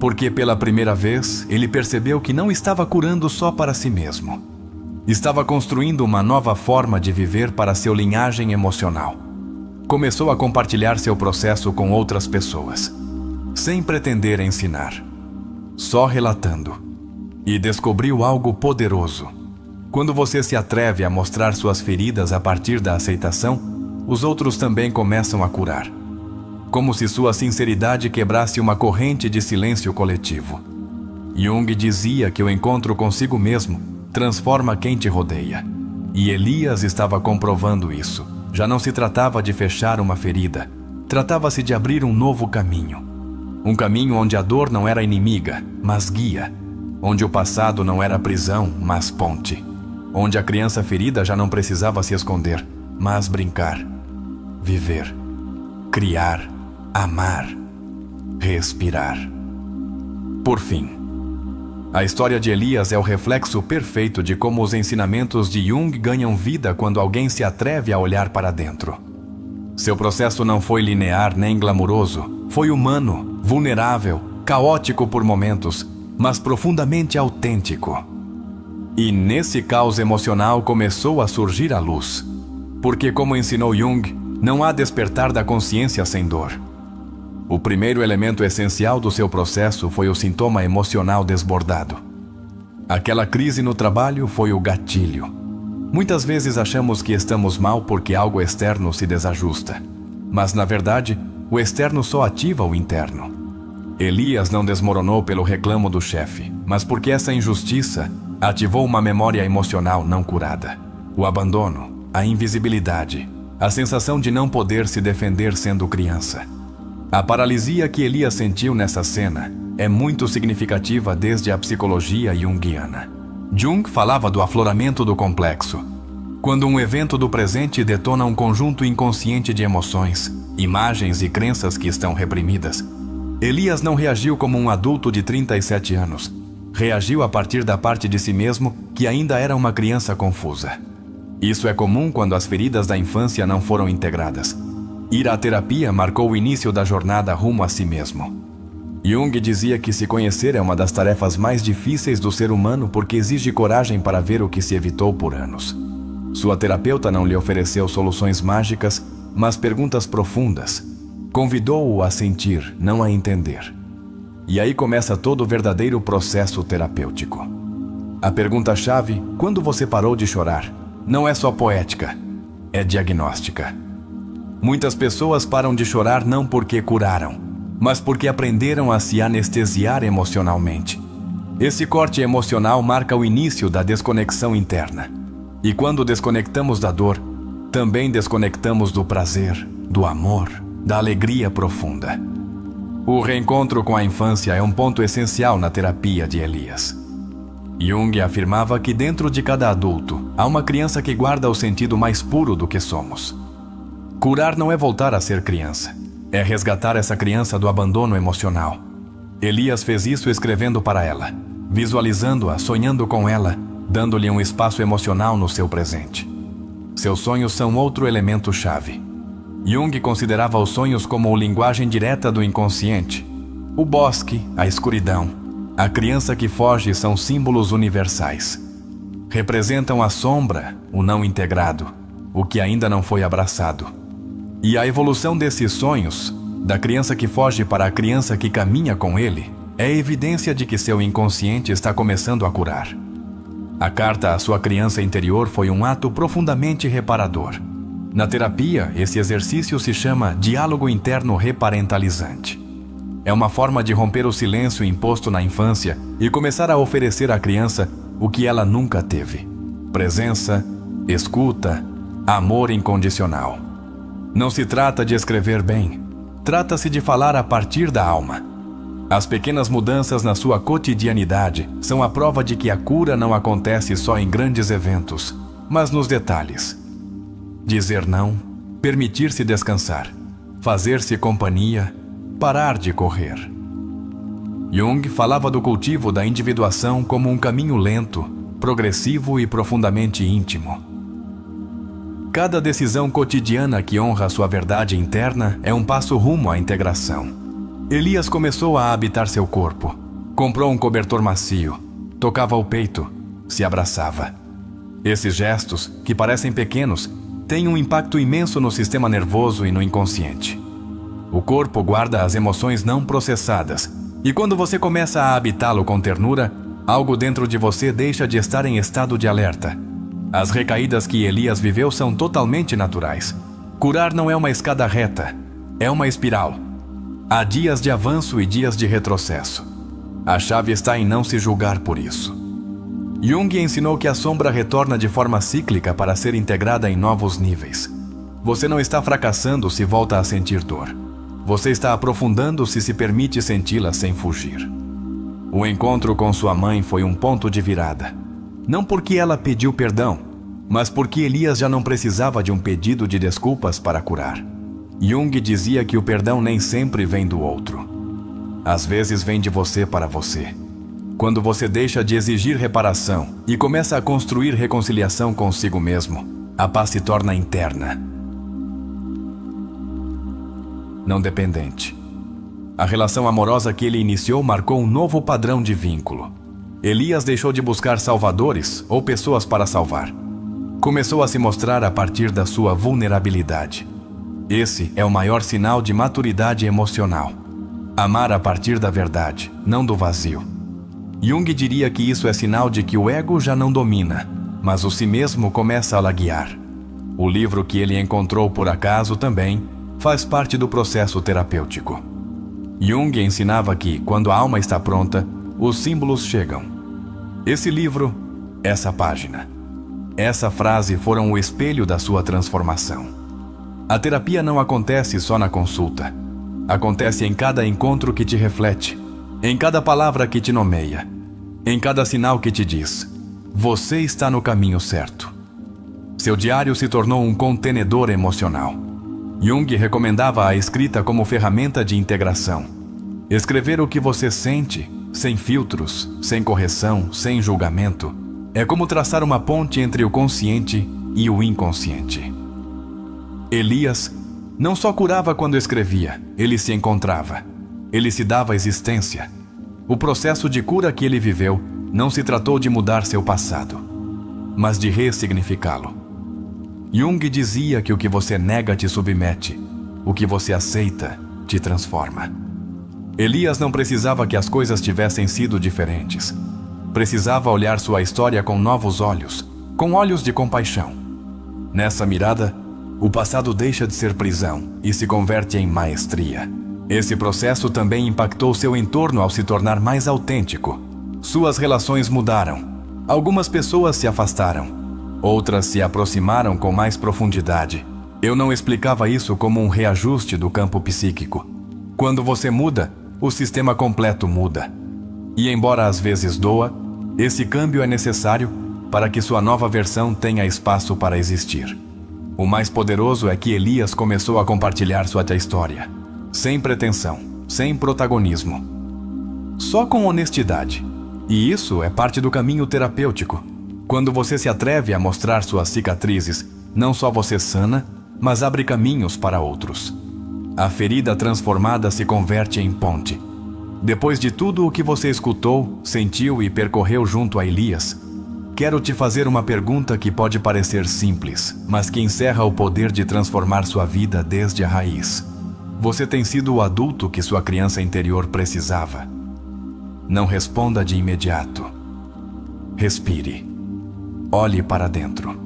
Porque pela primeira vez, ele percebeu que não estava curando só para si mesmo. Estava construindo uma nova forma de viver para seu linhagem emocional. Começou a compartilhar seu processo com outras pessoas, sem pretender ensinar, só relatando. E descobriu algo poderoso. Quando você se atreve a mostrar suas feridas a partir da aceitação, os outros também começam a curar. Como se sua sinceridade quebrasse uma corrente de silêncio coletivo. Jung dizia que o encontro consigo mesmo transforma quem te rodeia. E Elias estava comprovando isso. Já não se tratava de fechar uma ferida. Tratava-se de abrir um novo caminho. Um caminho onde a dor não era inimiga, mas guia. Onde o passado não era prisão, mas ponte. Onde a criança ferida já não precisava se esconder, mas brincar, viver, criar, amar, respirar. Por fim, a história de Elias é o reflexo perfeito de como os ensinamentos de Jung ganham vida quando alguém se atreve a olhar para dentro. Seu processo não foi linear nem glamuroso, foi humano, vulnerável, caótico por momentos, mas profundamente autêntico. E nesse caos emocional começou a surgir a luz. Porque, como ensinou Jung, não há despertar da consciência sem dor. O primeiro elemento essencial do seu processo foi o sintoma emocional desbordado. Aquela crise no trabalho foi o gatilho. Muitas vezes achamos que estamos mal porque algo externo se desajusta. Mas, na verdade, o externo só ativa o interno. Elias não desmoronou pelo reclamo do chefe, mas porque essa injustiça ativou uma memória emocional não curada. O abandono, a invisibilidade, a sensação de não poder se defender sendo criança. A paralisia que Elias sentiu nessa cena é muito significativa desde a psicologia junguiana. Jung falava do afloramento do complexo, quando um evento do presente detona um conjunto inconsciente de emoções, imagens e crenças que estão reprimidas. Elias não reagiu como um adulto de 37 anos. Reagiu a partir da parte de si mesmo que ainda era uma criança confusa. Isso é comum quando as feridas da infância não foram integradas. Ir à terapia marcou o início da jornada rumo a si mesmo. Jung dizia que se conhecer é uma das tarefas mais difíceis do ser humano porque exige coragem para ver o que se evitou por anos. Sua terapeuta não lhe ofereceu soluções mágicas, mas perguntas profundas. Convidou-o a sentir, não a entender. E aí começa todo o verdadeiro processo terapêutico. A pergunta-chave, quando você parou de chorar, não é só poética, é diagnóstica. Muitas pessoas param de chorar não porque curaram, mas porque aprenderam a se anestesiar emocionalmente. Esse corte emocional marca o início da desconexão interna. E quando desconectamos da dor, também desconectamos do prazer, do amor, da alegria profunda. O reencontro com a infância é um ponto essencial na terapia de Elias. Jung afirmava que dentro de cada adulto há uma criança que guarda o sentido mais puro do que somos. Curar não é voltar a ser criança, é resgatar essa criança do abandono emocional. Elias fez isso escrevendo para ela, visualizando-a, sonhando com ela, dando-lhe um espaço emocional no seu presente. Seus sonhos são outro elemento-chave. Jung considerava os sonhos como linguagem direta do inconsciente. O bosque, a escuridão, a criança que foge são símbolos universais. Representam a sombra, o não integrado, o que ainda não foi abraçado. E a evolução desses sonhos, da criança que foge para a criança que caminha com ele, é evidência de que seu inconsciente está começando a curar. A carta à sua criança interior foi um ato profundamente reparador. Na terapia, esse exercício se chama diálogo interno reparentalizante. É uma forma de romper o silêncio imposto na infância e começar a oferecer à criança o que ela nunca teve: presença, escuta, amor incondicional. Não se trata de escrever bem, trata-se de falar a partir da alma. As pequenas mudanças na sua cotidianidade são a prova de que a cura não acontece só em grandes eventos, mas nos detalhes. Dizer não, permitir-se descansar, fazer-se companhia, parar de correr. Jung falava do cultivo da individuação como um caminho lento, progressivo e profundamente íntimo. Cada decisão cotidiana que honra sua verdade interna é um passo rumo à integração. Elias começou a habitar seu corpo. Comprou um cobertor macio, tocava o peito, se abraçava. Esses gestos, que parecem pequenos, têm um impacto imenso no sistema nervoso e no inconsciente. O corpo guarda as emoções não processadas, e quando você começa a habitá-lo com ternura, algo dentro de você deixa de estar em estado de alerta. As recaídas que Elias viveu são totalmente naturais. Curar não é uma escada reta, é uma espiral. Há dias de avanço e dias de retrocesso. A chave está em não se julgar por isso. Jung ensinou que a sombra retorna de forma cíclica para ser integrada em novos níveis. Você não está fracassando se volta a sentir dor. Você está aprofundando se permite senti-la sem fugir. O encontro com sua mãe foi um ponto de virada. Não porque ela pediu perdão, mas porque Elias já não precisava de um pedido de desculpas para curar. Jung dizia que o perdão nem sempre vem do outro. Às vezes vem de você para você. Quando você deixa de exigir reparação e começa a construir reconciliação consigo mesmo, a paz se torna interna, não dependente. A relação amorosa que ele iniciou marcou um novo padrão de vínculo. Elias deixou de buscar salvadores ou pessoas para salvar. Começou a se mostrar a partir da sua vulnerabilidade. Esse é o maior sinal de maturidade emocional. Amar a partir da verdade, não do vazio. Jung diria que isso é sinal de que o ego já não domina, mas o si mesmo começa a laguear. O livro que ele encontrou por acaso também faz parte do processo terapêutico. Jung ensinava que, quando a alma está pronta, os símbolos chegam. Esse livro, essa página, essa frase foram o espelho da sua transformação. A terapia não acontece só na consulta. Acontece em cada encontro que te reflete, em cada palavra que te nomeia, em cada sinal que te diz: você está no caminho certo. Seu diário se tornou um contenedor emocional. Jung recomendava a escrita como ferramenta de integração. Escrever o que você sente, sem filtros, sem correção, sem julgamento, é como traçar uma ponte entre o consciente e o inconsciente. Elias não só curava quando escrevia, ele se encontrava. Ele se dava existência. O processo de cura que ele viveu não se tratou de mudar seu passado, mas de ressignificá-lo. Jung dizia que o que você nega te submete, o que você aceita te transforma. Elias não precisava que as coisas tivessem sido diferentes. Precisava olhar sua história com novos olhos, com olhos de compaixão. Nessa mirada, o passado deixa de ser prisão e se converte em maestria. Esse processo também impactou seu entorno ao se tornar mais autêntico. Suas relações mudaram. Algumas pessoas se afastaram. Outras se aproximaram com mais profundidade. Eu não explicava isso como um reajuste do campo psíquico. Quando você muda, o sistema completo muda. E embora às vezes doa, esse câmbio é necessário para que sua nova versão tenha espaço para existir. O mais poderoso é que Elias começou a compartilhar sua história, sem pretensão, sem protagonismo, só com honestidade. E isso é parte do caminho terapêutico. Quando você se atreve a mostrar suas cicatrizes, não só você sana, mas abre caminhos para outros. A ferida transformada se converte em ponte. Depois de tudo o que você escutou, sentiu e percorreu junto a Elias, quero te fazer uma pergunta que pode parecer simples, mas que encerra o poder de transformar sua vida desde a raiz. Você tem sido o adulto que sua criança interior precisava? Não responda de imediato. Respire. Olhe para dentro.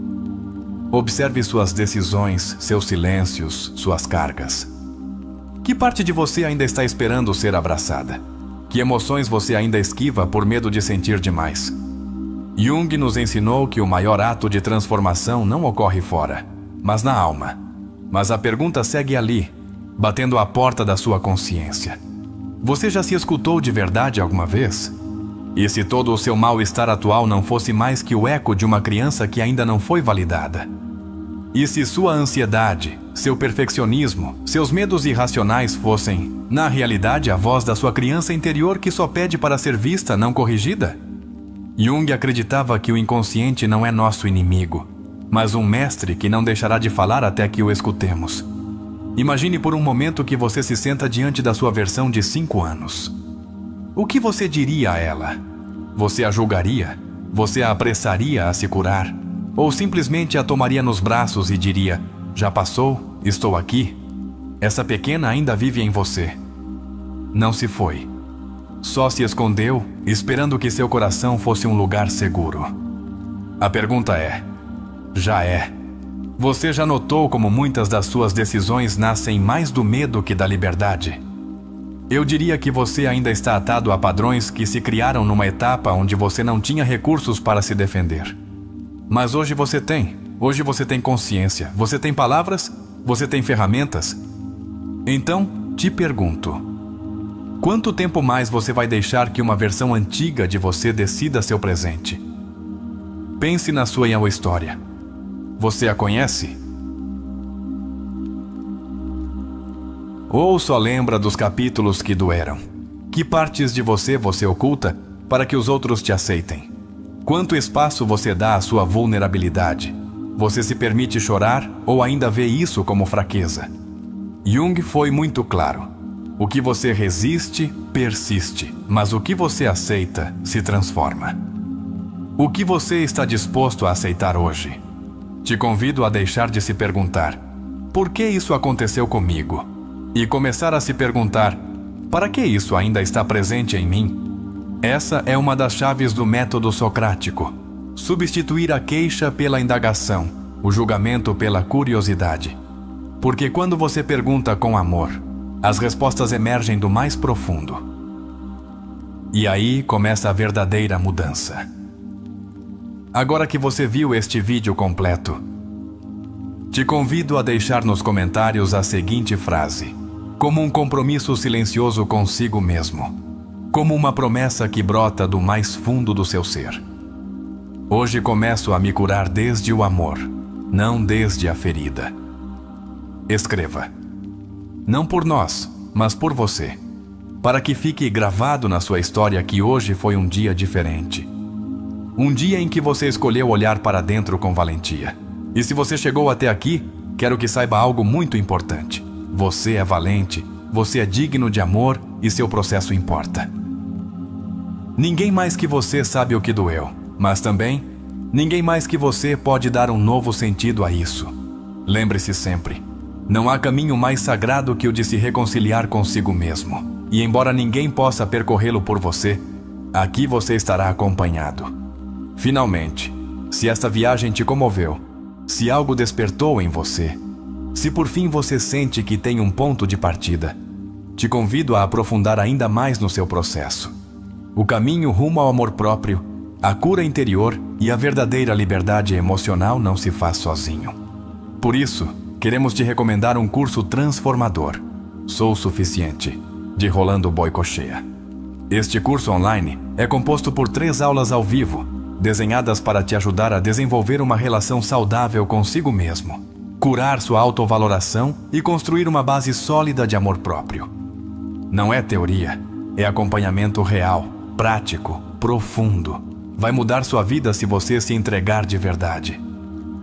Observe suas decisões, seus silêncios, suas cargas. Que parte de você ainda está esperando ser abraçada? Que emoções você ainda esquiva por medo de sentir demais? Jung nos ensinou que o maior ato de transformação não ocorre fora, mas na alma. Mas a pergunta segue ali, batendo à porta da sua consciência. Você já se escutou de verdade alguma vez? E se todo o seu mal-estar atual não fosse mais que o eco de uma criança que ainda não foi validada? E se sua ansiedade, seu perfeccionismo, seus medos irracionais fossem, na realidade, a voz da sua criança interior que só pede para ser vista, não corrigida? Jung acreditava que o inconsciente não é nosso inimigo, mas um mestre que não deixará de falar até que o escutemos. Imagine por um momento que você se senta diante da sua versão de 5 anos. O que você diria a ela? Você a julgaria? Você a apressaria a se curar? Ou simplesmente a tomaria nos braços e diria: já passou, estou aqui? Essa pequena ainda vive em você. Não se foi. Só se escondeu, esperando que seu coração fosse um lugar seguro. A pergunta é: já é? Você já notou como muitas das suas decisões nascem mais do medo que da liberdade? Eu diria que você ainda está atado a padrões que se criaram numa etapa onde você não tinha recursos para se defender. Mas hoje você tem. Hoje você tem consciência. Você tem palavras. Você tem ferramentas. Então, te pergunto: quanto tempo mais você vai deixar que uma versão antiga de você decida seu presente? Pense na sua história. Você a conhece? Ou só lembra dos capítulos que doeram? Que partes de você oculta para que os outros te aceitem? Quanto espaço você dá à sua vulnerabilidade? Você se permite chorar ou ainda vê isso como fraqueza? Jung foi muito claro. O que você resiste, persiste, mas o que você aceita, se transforma. O que você está disposto a aceitar hoje? Te convido a deixar de se perguntar: por que isso aconteceu comigo? E começar a se perguntar: para que isso ainda está presente em mim? Essa é uma das chaves do método socrático. Substituir a queixa pela indagação, o julgamento pela curiosidade. Porque quando você pergunta com amor, as respostas emergem do mais profundo. E aí começa a verdadeira mudança. Agora que você viu este vídeo completo, te convido a deixar nos comentários a seguinte frase: como um compromisso silencioso consigo mesmo, como uma promessa que brota do mais fundo do seu ser. Hoje começo a me curar desde o amor, não desde a ferida. Escreva. Não por nós, mas por você, para que fique gravado na sua história que hoje foi um dia diferente. Um dia em que você escolheu olhar para dentro com valentia. E se você chegou até aqui, quero que saiba algo muito importante. Você é valente, você é digno de amor e seu processo importa. Ninguém mais que você sabe o que doeu, mas também, ninguém mais que você pode dar um novo sentido a isso. Lembre-se sempre, não há caminho mais sagrado que o de se reconciliar consigo mesmo. E embora ninguém possa percorrê-lo por você, aqui você estará acompanhado. Finalmente, se esta viagem te comoveu, se algo despertou em você, se por fim você sente que tem um ponto de partida, te convido a aprofundar ainda mais no seu processo. O caminho rumo ao amor próprio, a cura interior e a verdadeira liberdade emocional não se faz sozinho. Por isso, queremos te recomendar um curso transformador, Sou Suficiente, de Rolando Boicochea. Este curso online é composto por 3 aulas ao vivo, desenhadas para te ajudar a desenvolver uma relação saudável consigo mesmo, curar sua autovaloração e construir uma base sólida de amor próprio. Não é teoria, é acompanhamento real, prático, profundo. Vai mudar sua vida se você se entregar de verdade.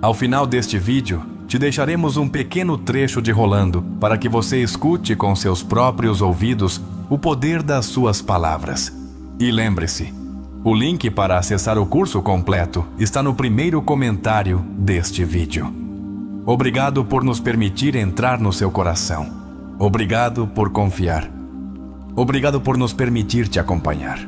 Ao final deste vídeo, te deixaremos um pequeno trecho de Rolando para que você escute com seus próprios ouvidos o poder das suas palavras. E lembre-se, o link para acessar o curso completo está no primeiro comentário deste vídeo. Obrigado por nos permitir entrar no seu coração. Obrigado por confiar. Obrigado por nos permitir te acompanhar.